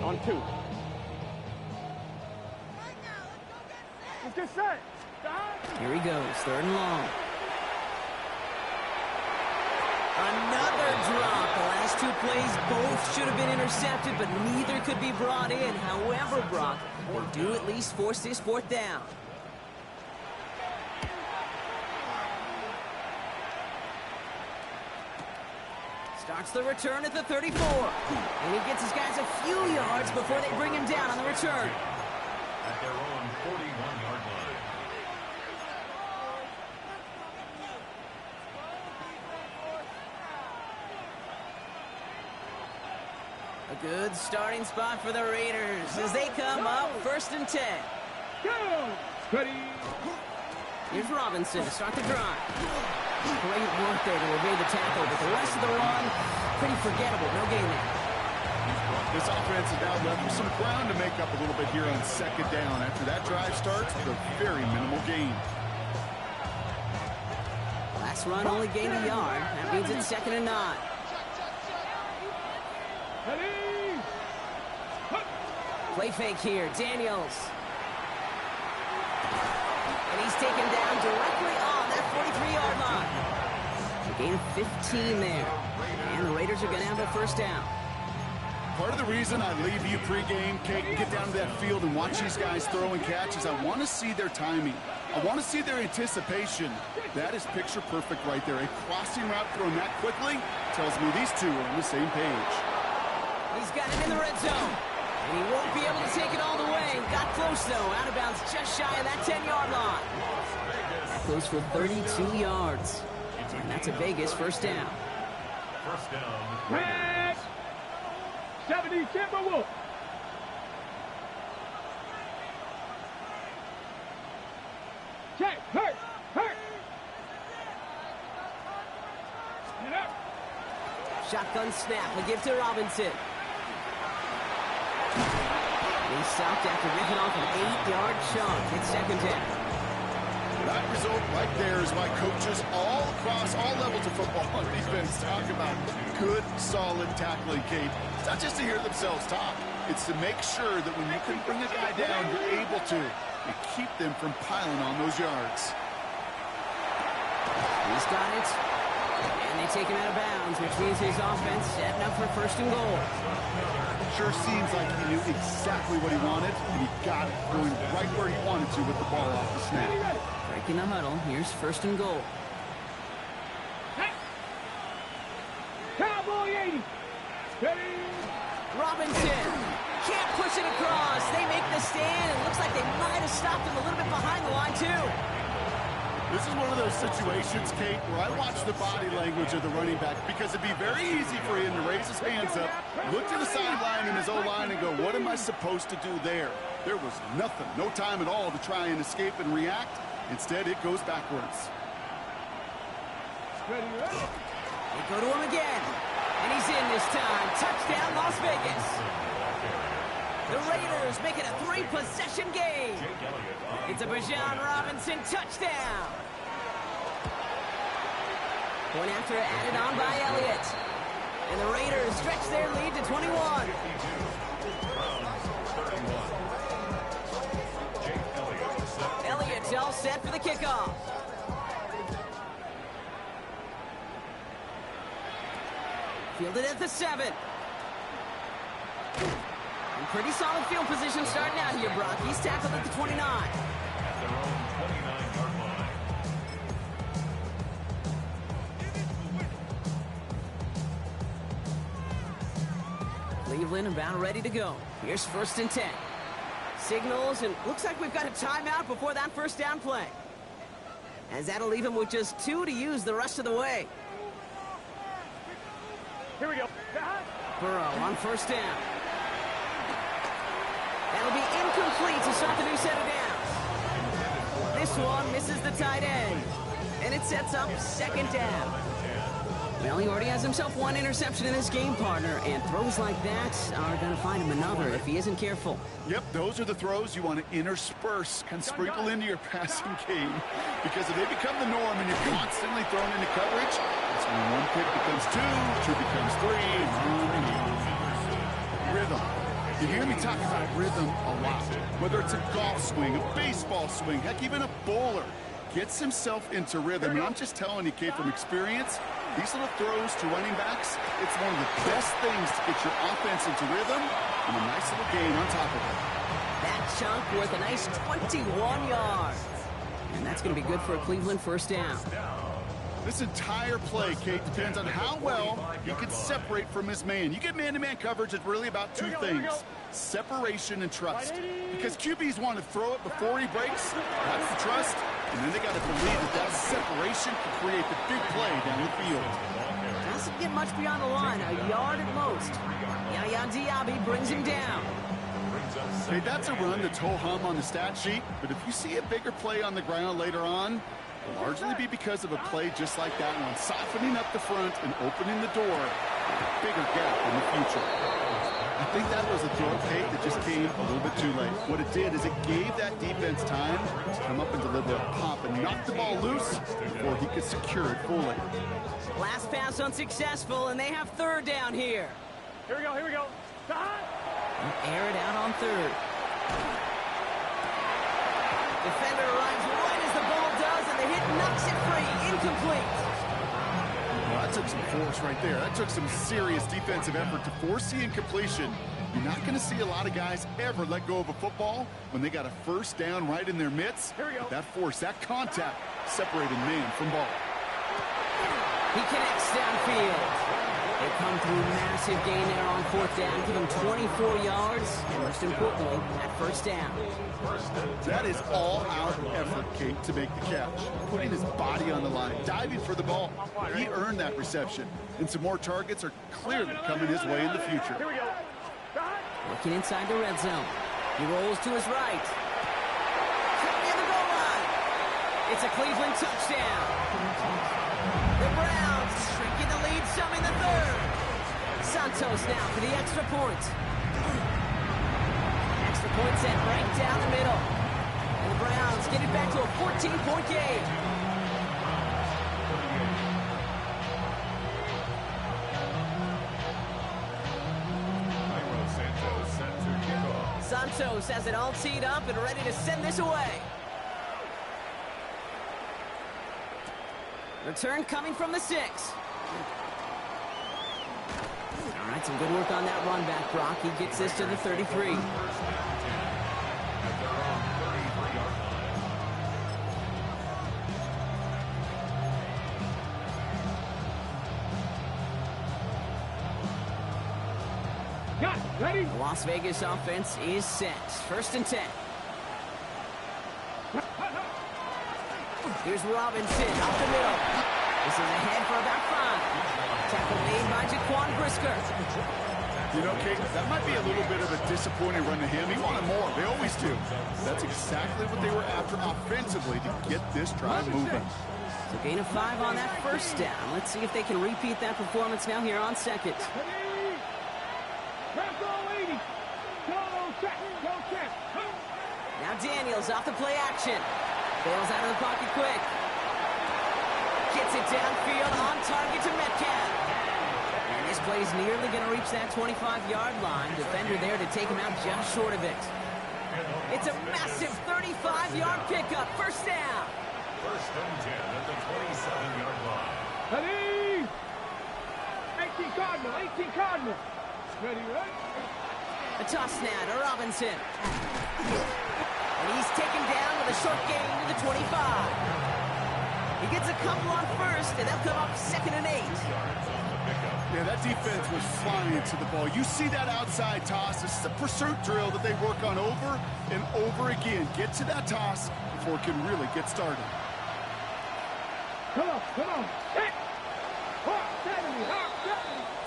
On 2. Let's get set. Here he goes, 3rd and long. Another drop. The last 2 plays both should have been intercepted, but neither could be brought in. However, Brock, they do at least force this 4th down. Starts the return at the 34. And he gets his guys a few yards before they bring him down on the return. At their own 41-yard line. A good starting spot for the Raiders as they come up 1st and 10. Go. Ready. Here's Robinson to start the drive. Great work there to evade the tackle, but the rest of the run, pretty forgettable. No gain there. This offense is now left with some ground to make up a little bit here on 2nd down. After that drive starts with a very minimal gain. Last run only gained a yard. That means it's 2nd and 9. Ready. Play fake here. Daniels. And he's taken down directly on that 43-yard line. A gain of 15 there. And the Raiders are going to have a 1st down. Part of the reason I leave you pregame, Kate, and get down to that field and watch these guys throw and catch is I want to see their timing. I want to see their anticipation. That is picture perfect right there. A crossing route thrown that quickly tells me these two are on the same page. He's got it in the red zone. And he won't be able to take it all the way. Got close, though. Out of bounds just shy of that 10-yard line. That goes for 32 yards. And that's a Vegas 1st down. 1st down. Red. 70 Timberwolves. Check. Hurt. Shotgun snap. We give to Robinson. He stopped after ripping off an 8-yard chunk. It's second down. That result right there is why coaches all across all levels of football and defense talk about good, solid tackling, Kate. It's not just to hear themselves talk. It's to make sure that when you can bring a guy down, you're able to and keep them from piling on those yards. He's got it. And they take him out of bounds, which means his offense setting up for first and goal. Sure seems like he knew exactly what he wanted, and he got it going right where he wanted to with the ball off the snap. Breaking the huddle. Here's first and goal. Hey. Cowboy 80. Steady. Robinson can't push it across. They make the stand. It looks like they might have stopped him a little bit behind the line, too. This is one of those situations, Kate, where I watch the body language of the running back because it'd be very easy for him to raise his hands up, look to the sideline in his O-line and go, what am I supposed to do there? There was nothing, no time at all to try and escape and react. Instead, it goes backwards. Steady. They go to him again. And he's in this time. Touchdown, Las Vegas. The Raiders make it a 3-possession game. It's a Bijan Robinson touchdown. Point after added on by Elliott. And the Raiders stretch their lead to 21. Elliott's all set for the kickoff. Fielded at the 7. And pretty solid field position starting out here, Brock. He's tackled at the 29. At their own 29-yard line. Cleveland about ready to go. Here's first and 10. Signals, and looks like we've got a timeout before that first down play. As that'll leave him with just 2 to use the rest of the way. Here we go. Burrow on first down. That'll be incomplete to start the new set of downs. This one misses the tight end. And it sets up second down. Well, he already has himself 1 interception in his game, partner, and throws like that are going to find him another if he isn't careful. Yep, those are the throws you want to intersperse and sprinkle into your passing game. Because if they become the norm and you're constantly thrown into coverage, that's when 1 pick becomes 2, 2 becomes 3, and rhythm. You hear me talk about rhythm a lot. Whether it's a golf swing, a baseball swing, heck, even a bowler gets himself into rhythm. And I'm just telling you, Kate, from experience, these little throws to running backs, it's one of the best things to get your offense into rhythm and a nice little gain on top of it. That chunk worth a nice 21 yards. And that's going to be good for a Cleveland first down. This entire play, Kate, depends on how well he can separate from his man. You get man-to-man coverage, it's really about 2 things. Separation and trust. Because QBs want to throw it before he breaks. That's the trust. And then they got to believe that that separation can create the big play down the field. Doesn't get much beyond the line, a yard at most. Yaya Diaby brings him down. Hey, that's a run that's ho-hum on the stat sheet, but if you see a bigger play on the ground later on, it'll largely be because of a play just like that one, softening up the front and opening the door for a bigger gap in the future. I think that was a throw, Kate, that just came a little bit too late. What it did is it gave that defense time to come up and deliver a pop and knock the ball loose before he could secure it fully. Last pass unsuccessful, and they have third down here. Here we go. Air it out on third. Defender arrives right as the ball does, and the hit knocks it free. Incomplete. Well, that took some force right there. That took some serious defensive effort to force the incompletion. You're not going to see a lot of guys ever let go of a football when they got a first down right in their midst. Here we go. But that force, that contact, separated man from ball. He connects downfield. They come through massive gain there on fourth down, give him 24 yards, and most importantly, that first down. That is all-out effort, Kate, to make the catch. Putting his body on the line, diving for the ball. He earned that reception, and some more targets are clearly coming his way in the future. Here we go. Looking inside the red zone. He rolls to his right. Near the goal line. It's a Cleveland touchdown. The Browns shrinking the lead, some in the third. Santos now for the extra point. Extra point set right down the middle. And the Browns get it back to a 14-point game. Santos has it all teed up and ready to send this away. Return coming from the 6. All right, some good work on that run back, Brock. He gets this to the 33. Got it. Ready? The Las Vegas offense is set. 1st and 10. Here's Robinson up the middle. This is ahead for about 5. Tackle made by Jaquan Brisker. You know, Kate, that might be a little bit of a disappointing run to him. He wanted more. They always do. That's exactly what they were after offensively to get this drive moving. So gain of 5 on that 1st down. Let's see if they can repeat that performance now here on 2nd. Ready? Press all 80. Go check. Go check. Now Daniels off the play action. Bails out of the pocket quick. Gets it downfield on target to Metcalf. And this play's nearly going to reach that 25-yard line. Defender there to take him out just short of it. It's a massive 35-yard pickup. 1st down. 1st and 10 at the 27-yard line. Ready? 18 Cardinal. 18 Cardinal. Ready, right? A toss now to Robinson. And he's taken down with a short gain to the 25. He gets a couple on 1st, and they'll come up 2nd and 8. Yeah, that defense was flying to the ball. You see that outside toss. This is a pursuit drill that they work on over and over again. Get to that toss before it can really get started. Come on. Hit. 70.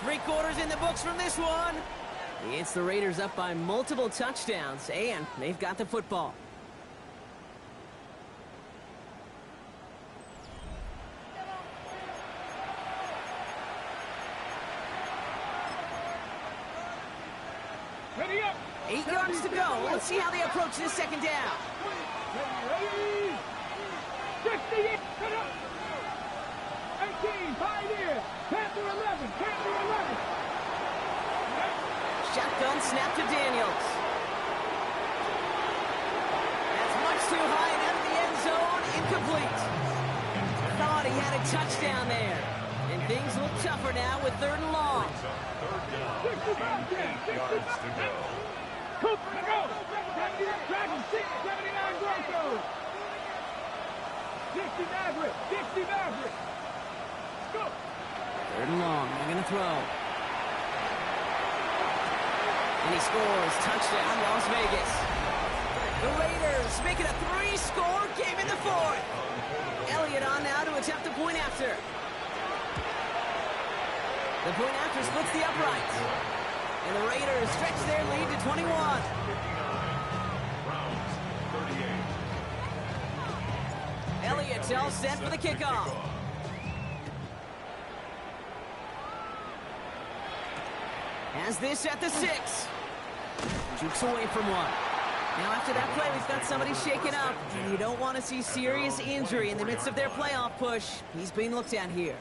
3 quarters in the books from this one. It's the Raiders up by multiple touchdowns, and they've got the football. Ready up. 8 yards to go. Let's see how they approach this 2nd down. Ready. 68. Cut up. 18. Pioneer. Panther 11. Panther 11. Shotgun snap to Daniels. That's much too high and out of the end zone. Incomplete. Thought he had a touchdown there. And things look tougher now with 3rd and long. 3rd down. 8 yards to go. Cooper, go. Dragon 6, 79 Broncos. 60 Maverick. 60 Maverick. Go. 3rd and long. They're going to throw. And he scores. Touchdown, Las Vegas. The Raiders make it a 3-score game in the 4th. Elliott on now to attempt the point after. The point after splits the uprights. And the Raiders stretch their lead to 21. 59. Browns 38. Elliott all set for the kickoff. Has this at the 6. Jukes away from one. Now after that play, we've got somebody shaken up. And you don't want to see serious injury in the midst of their playoff push. He's being looked at here.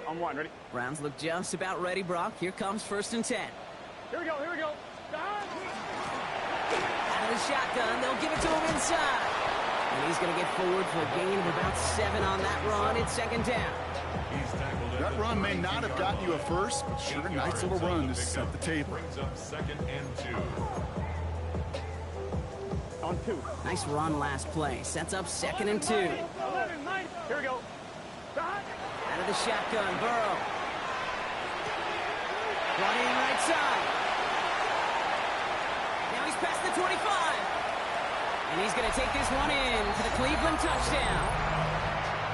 On 1, ready? Browns look just about ready, Brock. Here comes 1st and 10. Here we go. Out of the shotgun, they'll give it to him inside. And he's going to get forward for a gain of about 7 on that run. It's 2nd down. That run may not have gotten you a first, but sure, a nice little run to set the table. Brings up 2nd and 2. On 2. Nice run last play. Sets up 2nd and 2. 11, 9. Here we go. Out of the shotgun, Burrow. Running right side. Now he's past the 25. And he's going to take this one in for the Cleveland touchdown.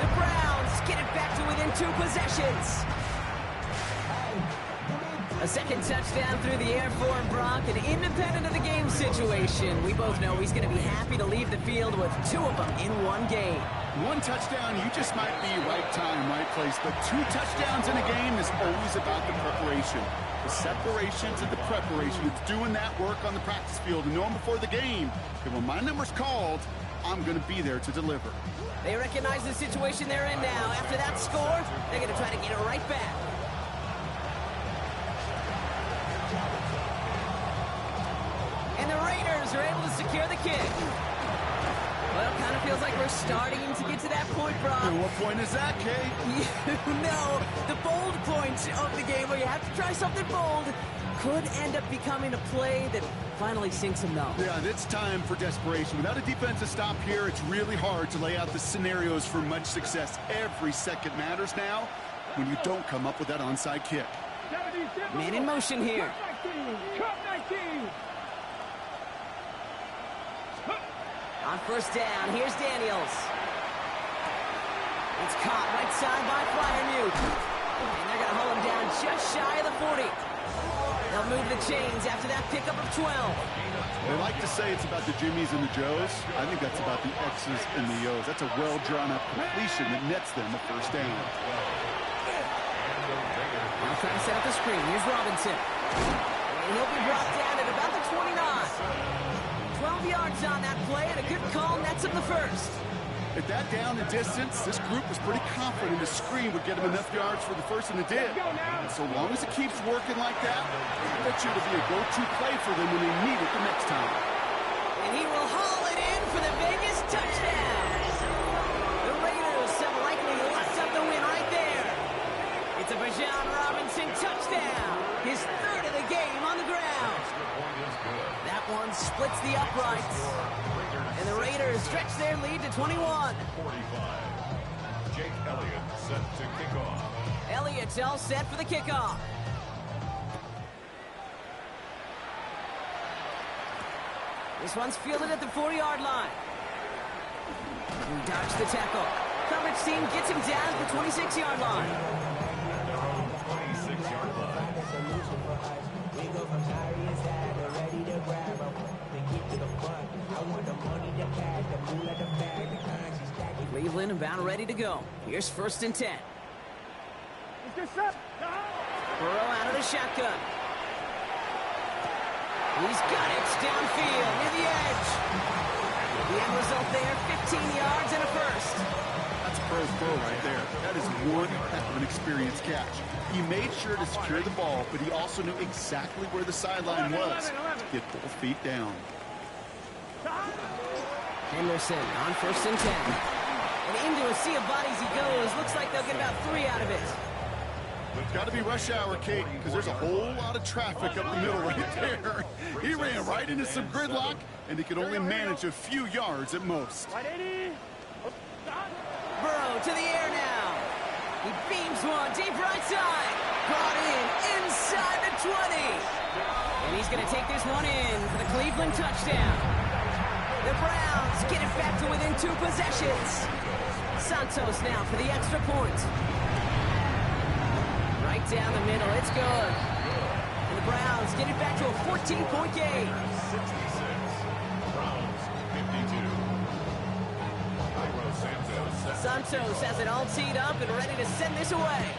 The Browns get it back to within 2 possessions. A A second touchdown through the air for Brock, and independent of the game situation, we both know he's going to be happy to leave the field with 2 of them in one game. 1 touchdown, you just might be right time, right place. But 2 touchdowns in a game is always about the preparation. The separations and the preparation. It's doing that work on the practice field and knowing before the game that when my number's called, I'm going to be there to deliver. They recognize the situation they're in now. After that score, they're going to try to get it right back. And the Raiders are able to secure the kick. Well, it kind of feels like we're starting to get to that point, Brock. And what point is that, Kate? You know, the bold point of the game where you have to try something bold could end up becoming a play that finally sinks them though. Yeah, and it's time for desperation. Without a defensive stop here, it's really hard to lay out the scenarios for much success. Every second matters now when you don't come up with that onside kick. Man in motion here. Cut 19. On first down, here's Daniels. It's caught right side by Freiermuth. And they're going to hold him down just shy of the 40. They'll move the chains after that pickup of 12. They like to say it's about the Jimmies and the Joes. I think that's about the X's and the O's. That's a well-drawn-up completion that nets them a first down. Now trying to set up the screen. Here's Robinson. And he'll be brought down at about the 29. 12 yards on that play, and a good call nets him the first. At that down and distance, this group was pretty confident the screen would get them enough yards for the first, and it did. And so long as it keeps working like that, I bet you it'll be a go-to play for them when they need it the next time. And he will haul it in for the Vegas touchdown. The Raiders have likely locked up the win right there. It's a Bijan Robinson touchdown. His 3rd of the game on the ground. That one splits the uprights. And the Raiders stretch their lead to 21. 45. Jake Elliott set to kick off. Elliott's all set for the kickoff. This one's fielded at the 40-yard line. He dodged the tackle. Coverage team gets him down at the 26-yard line. At their own 26-yard line. Cleveland about ready to go. Here's 1st and 10. Burrow out of the shotgun. He's got it downfield near the edge. The end result there, 15 yards and a first. That's a pro throw right there. That is one heck of an experienced catch. He made sure to secure the ball, but he also knew exactly where the sideline was to get both feet down. Henderson on 1st and 10. And into a sea of bodies he goes. Looks like they'll get about 3 out of it. It's got to be rush hour, Kate, because there's a whole lot of traffic up the middle right there. He ran right into some gridlock, and he could only manage a few yards at most. Burrow to the air now. He beams one deep right side. Brought in inside the 20. And he's going to take this one in for the Cleveland touchdown. The Browns get it back to within 2 possessions. Santos now for the extra point. Right down the middle, it's good. And the Browns get it back to a 14-point game. 66. Browns 52. Cairo Santos. Santos has it all teed up and ready to send this away.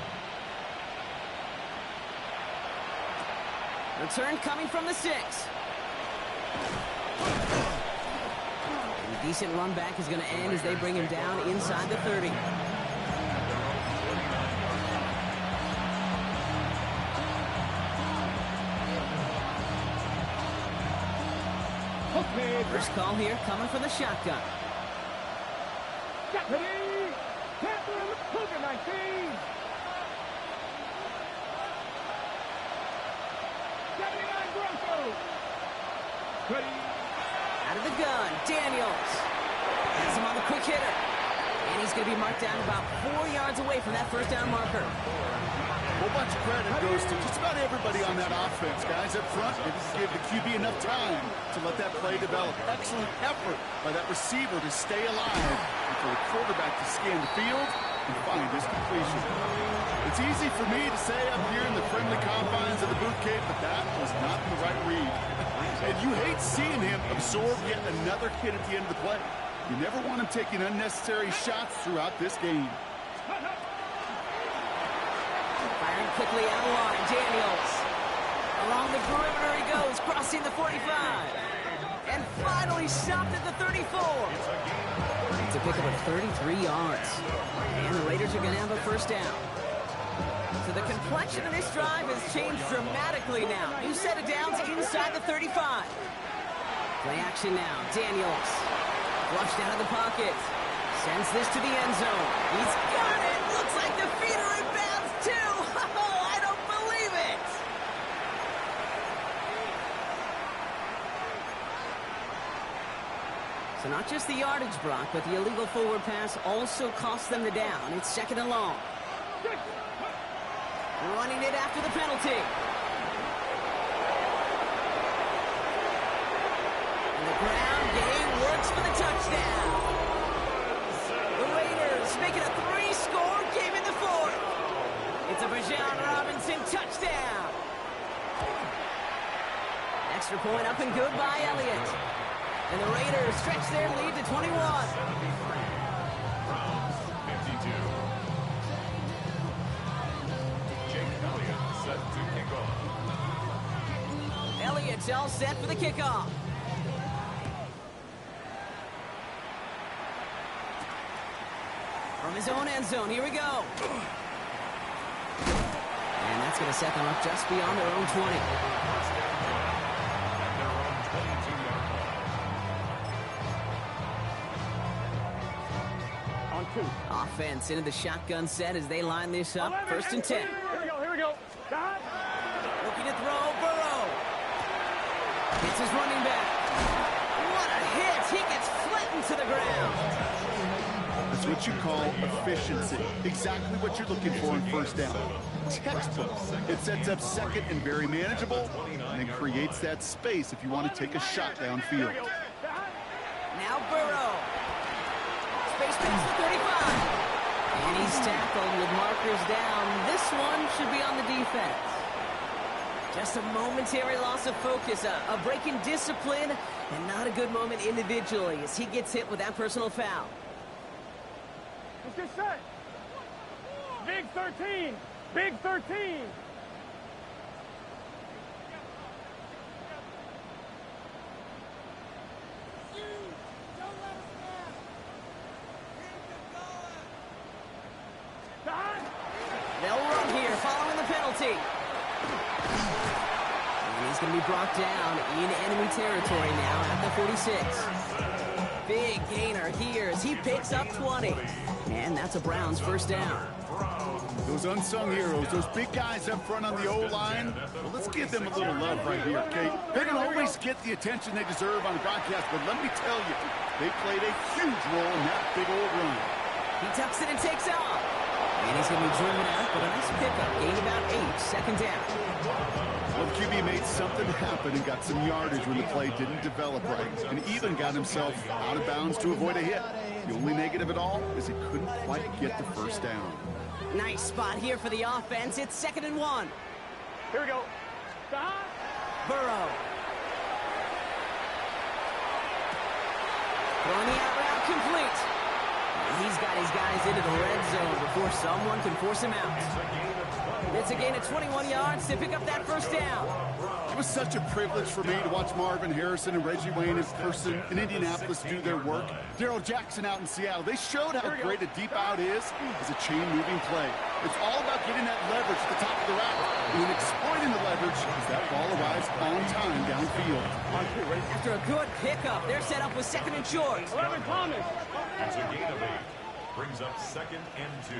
Return coming from the 6. A decent run back is going to end as they bring him down inside the 30. First call here coming from the shotgun. Ready? Cougar 19. Broncos. Ready? Out of the gun, Daniels. Has him on the quick hitter. And he's going to be marked down about 4 yards away from that first down marker. A whole bunch of credit goes to just about everybody on that offense. Guys up front, they just gave the QB enough time to let that play develop. Excellent effort by that receiver to stay alive and for the quarterback to scan the field and find his completion. It's it's easy for me to say up here in the friendly confines of the boot cave, but that was not the right read. And you hate seeing him absorb yet another hit at the end of the play. You never want him taking unnecessary shots throughout this game. Firing quickly out of line, Daniels. Along the perimeter he goes, crossing the 45. And finally stopped at the 34. It's a pickup of 33 yards. And the Raiders are going to have a first down. So the complexion of this drive has changed dramatically now. New set of downs inside the 35. Play action now, Daniels. Flushed out of the pocket. Sends this to the end zone. He's got it! Looks like the feeder in bounds too! Oh, I don't believe it! So not just the yardage, Brock, but the illegal forward pass also cost them the down. It's second and long. Running it after the penalty. And the ground game works for the touchdown. The Raiders make it a 3-score game in the fourth. It's a Bijan Robinson touchdown. Extra point up and good by Elliott. And the Raiders stretch their lead to 21. Browns 52. Jake Elliott set to kick off. Elliott's all set for the kickoff. From his own end zone, here we go. And that's going to set them up just beyond their own 20. At their own 22-yard line. On 2. Offense into the shotgun set as they line this up. First and 10. Here we go. Stop. Looking to throw, Burrow. Hits his running back. What a hit. He gets flattened to the ground. That's what you call efficiency. Exactly what you're looking for in first down. Textbook. It sets up second and very manageable, and it creates that space if you want to take a shot downfield. Now Burrow. Space past the 35. And he's tackled with markers down. This one should be on the defense. Just a momentary loss of focus, a break in discipline, and not a good moment individually as he gets hit with that personal foul. Let's get set. Big 13. Big 13. They'll run here following the penalty. And he's going to be brought down in enemy territory now at the 46. Big gainer here as he picks up 20. And that's a Browns first down. Those unsung heroes, those big guys up front on the O-line, well, let's give them a little love right here, okay? They don't always get the attention they deserve on the broadcast, but let me tell you, they played a huge role in that big old run. He tucks it and takes off. And he's going to be driven out, but a nice pickup. Gain about 8, second down. Well, the QB made something happen and got some yardage when the play didn't develop right, and even got himself out of bounds to avoid a hit. The only negative at all is he couldn't quite get the first down. Nice spot here for the offense. It's second and 1. Here we go. Stop. Burrow. Throwing the out route complete. He's got his guys into the red zone before someone can force him out. It's a gain of 21 yards to pick up that first down. It was such a privilege for me to watch Marvin Harrison and Reggie Wayne in person in Indianapolis do their work. Darrell Jackson out in Seattle. They showed how great a deep out is as a chain-moving play. It's all about getting that leverage at the top of the route and then exploiting the leverage as that ball arrives on time downfield. After a good pickup, they're set up with second and short. 11 Thomas. It's a gain of 8. Brings up second and 2.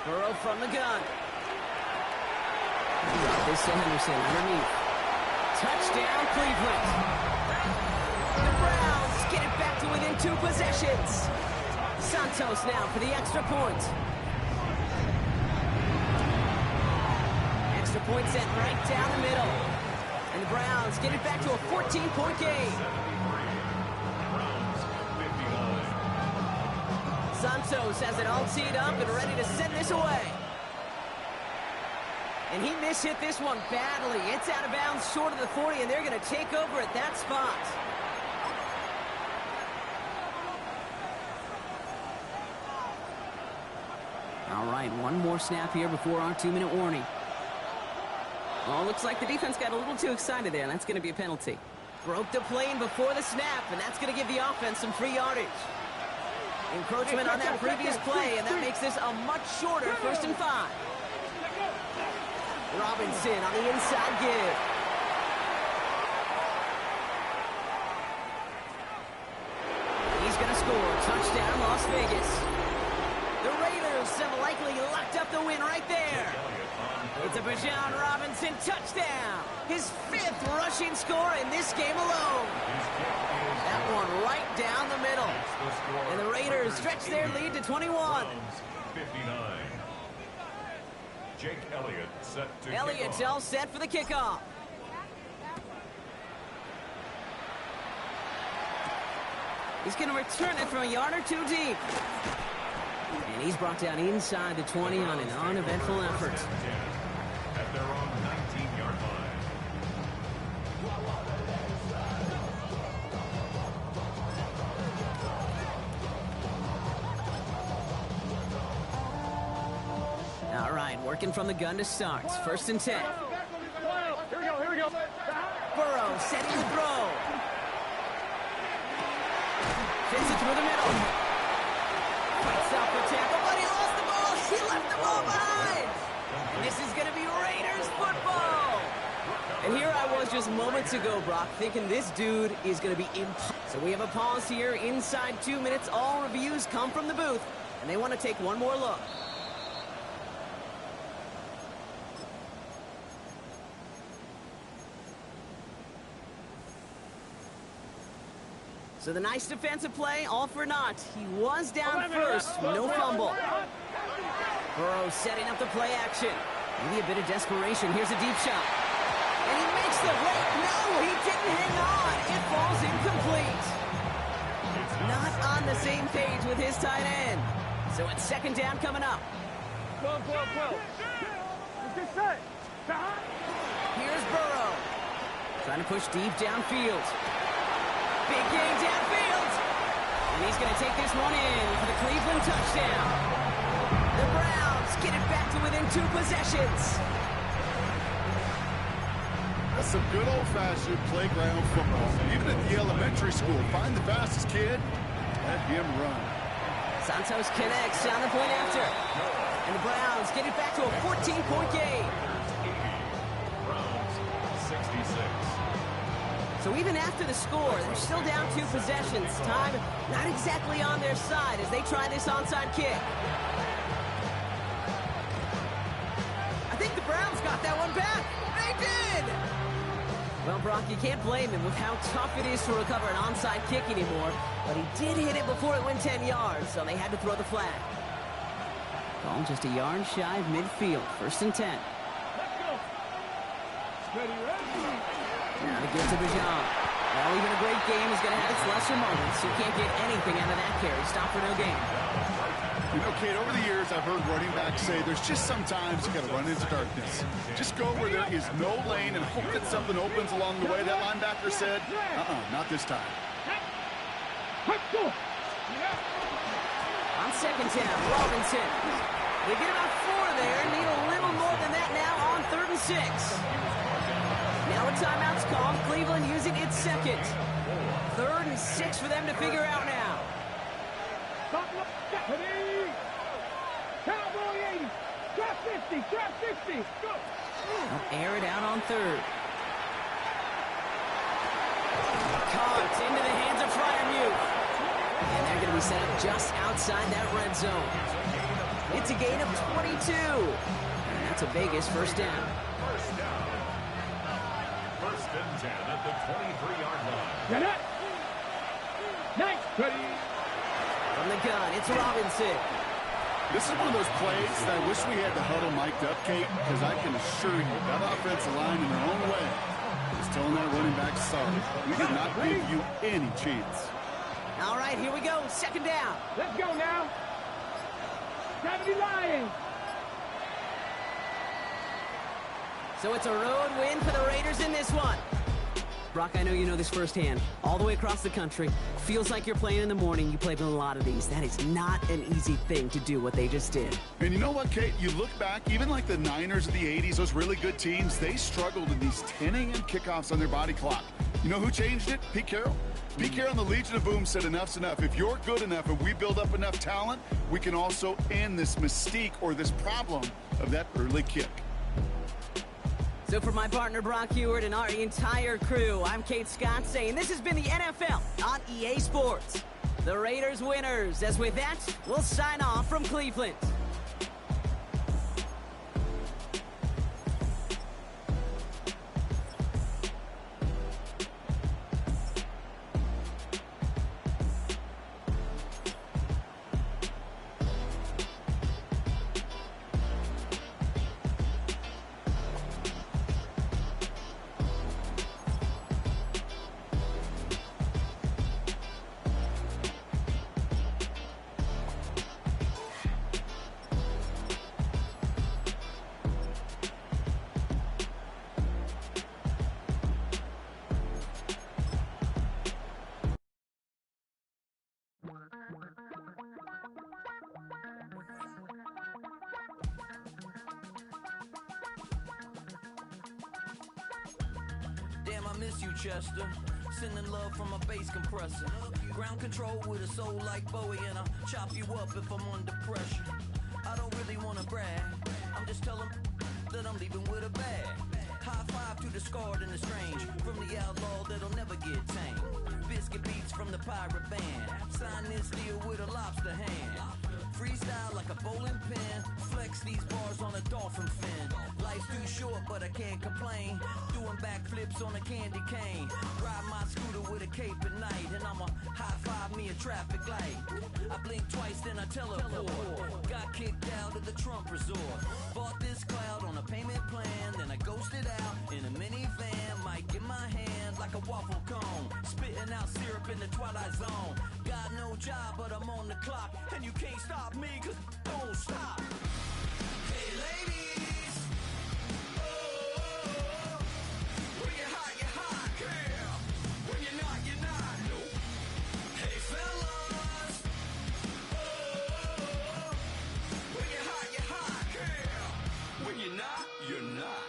Burrow from the gun. This to Henderson underneath. Touchdown, Cleveland. The Browns get it back to within 2 possessions. Santos now for the extra point. Extra point set right down the middle. And the Browns get it back to a 14-point game. Santos has it all teed up and ready to send this away. And he mishit this one badly. It's out of bounds short of the 40, and they're going to take over at that spot. All right, one more snap here before our 2-minute warning. Well, looks like the defense got a little too excited there, and that's going to be a penalty. Broke the plane before the snap, and that's going to give the offense some free yardage. Encroachment on that previous play, and that makes this a much shorter 1st and 5. Robinson on the inside give. He's going to score. Touchdown, Las Vegas. The Raiders have likely locked up the win right there. It's a Bijan Robinson touchdown. His 5th rushing score in this game alone. That one right down the middle. And the Raiders stretch their lead to 21. 59. Jake Elliott set to Elliott's kick off. all set for the kickoff. He's going to return it from a yard or 2 deep. And he's brought down inside the 20 on an uneventful effort. At their own 19-yard line. All right, working from the gun to start. 1st and 10. Here we go. Burrow setting the throw. Fits it through the middle. Fights out for tackle, but he lost the ball. He left the ball behind. And this is going to be Raiders football. And here I was just moments ago, Brock, thinking this dude is going to be impossible. So we have a pause here inside 2 minutes. All reviews come from the booth, and they want to take one more look. So the nice defensive play, all for naught. He was down first, no fumble. Burrow setting up the play action. Maybe a bit of desperation. Here's a deep shot. And he makes the wait. No, he didn't hang on. It falls incomplete. Not on the same page with his tight end. So it's 2nd down coming up. 12. It's set. Here's Burrow. Trying to push deep downfield. Big gain downfield. And he's going to take this one in for the Cleveland touchdown. The Browns get it back to within 2 possessions. That's some good old-fashioned playground football. Even at the elementary school, find the fastest kid, let him run. Santos connects on the point after. And the Browns get it back to a 14-point game. Browns 66. So even after the score, they're still down 2 possessions. Time not exactly on their side as they try this onside kick. I think the Browns got that one back. They did! Well, Brock, you can't blame him with how tough it is to recover an onside kick anymore. But he did hit it before it went 10 yards, so they had to throw the flag. Ball just a yard shy of midfield. 1st and 10. Now to give to Bijan. Well, even a great game is going to have its lesser moments. You can't get anything out of that carry. Stop for no gain. You know, Kate, over the years, I've heard running backs say there's just sometimes you got to run into darkness. Just go where there is no lane and hope that something opens along the way. That linebacker said, not this time. On 2nd down, Robinson. They get about 4 there. Need a little more than that now on 3rd and 6. Now a timeout's called. Cleveland using its 2nd. 3rd and 6 for them to figure out now. Cowboy 80. Trap 50. Trap 60. Go. They'll air it out on 3rd. Caught into the hands of Freiermuth. And they're going to be set up just outside that red zone. It's a gain of 22. And that's a Vegas 1st down. 1st and 10 at the 23-yard line. Get it. Nice. Ready. From the gun, it's Robinson. This is one of those plays that I wish we had the huddle mic'd up, Kate, because I can assure you that offensive line in their own way is telling that running back sorry. We did not give you any chance. All right, here we go. 2nd down. Let's go now. 70 Lions. So it's a road win for the Raiders in this one. Brock, I know you know this firsthand. All the way across the country. Feels like you're playing in the morning. You played in a lot of these. That is not an easy thing to do what they just did. And you know what, Kate? You look back, even like the Niners of the 80s, those really good teams, they struggled in these 10 a.m. kickoffs on their body clock. You know who changed it? Pete Carroll. Pete Carroll and the Legion of Boom said enough's enough. If you're good enough and we build up enough talent, we can also end this mystique or this problem of that early kick. So for my partner Brock Huard and our entire crew, I'm Kate Scott saying this has been the NFL on EA Sports. The Raiders winners, as with that, we'll sign off from Cleveland. Damn, I miss you, Chester. Sending love from a bass compressor. Ground control with a soul like Bowie, and I'll chop you up if I'm under pressure. I don't really wanna brag. I'm just telling that I'm leaving with a bag. High five to the scarred and the strange. From the outlaw that'll never get tamed. Biscuit beats from the pirate band. Sign this deal with a lobster hand. Freestyle like a bowling pin. Flex these bars on a dolphin fin. Life's too short, but I can't complain. Doing backflips on a candy cane. Ride my scooter with a cape at night. And I'ma high five me a traffic light. I blink twice, then I teleport. Got kicked out of the Trump resort. Bought this cloud on a payment plan. Then I ghosted out in a minivan. Mic in my hand like a waffle cone. Spitting out syrup in the twilight zone. Got no job, but I'm on the clock. And you can't stop me, cause don't stop. Hey ladies, oh, when you're hot, girl. When you're not, no. Hey fellas, oh, when you're hot, girl. When you're not, you're not.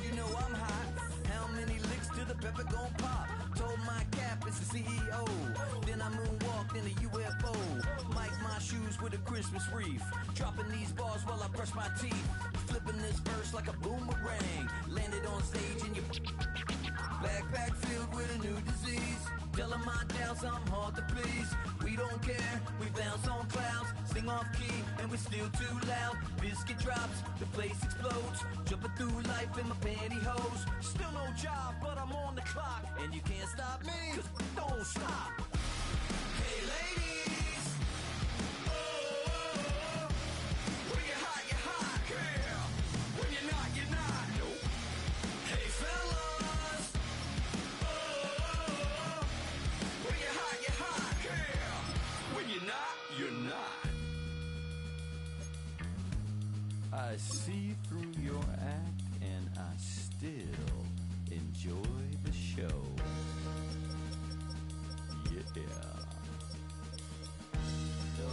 You know I'm hot. How many licks till the pepper gon' pop? Told my cap it's the CEO. Then I moonwalked in a UFO. Mic my shoes with a Christmas wreath. Dropping these bars while I brush my teeth. Flipping this verse like a boomerang. Landed on stage in your backpack filled with a new disease. Telling my doubts I'm hard to please. We don't care, we bounce on clouds. Sing off key and we're still too loud. Biscuit drops, the place explodes. Jumping through life in my pantyhose. Still no job, but I'm on the clock. And you can't stop me, cause don't stop. Hey ladies, oh, when you're hot, girl. When you're not, no. Hey fellas, oh, when you're hot, girl. When you're not, you're not. I see through your act and I still enjoy the show. Yeah. So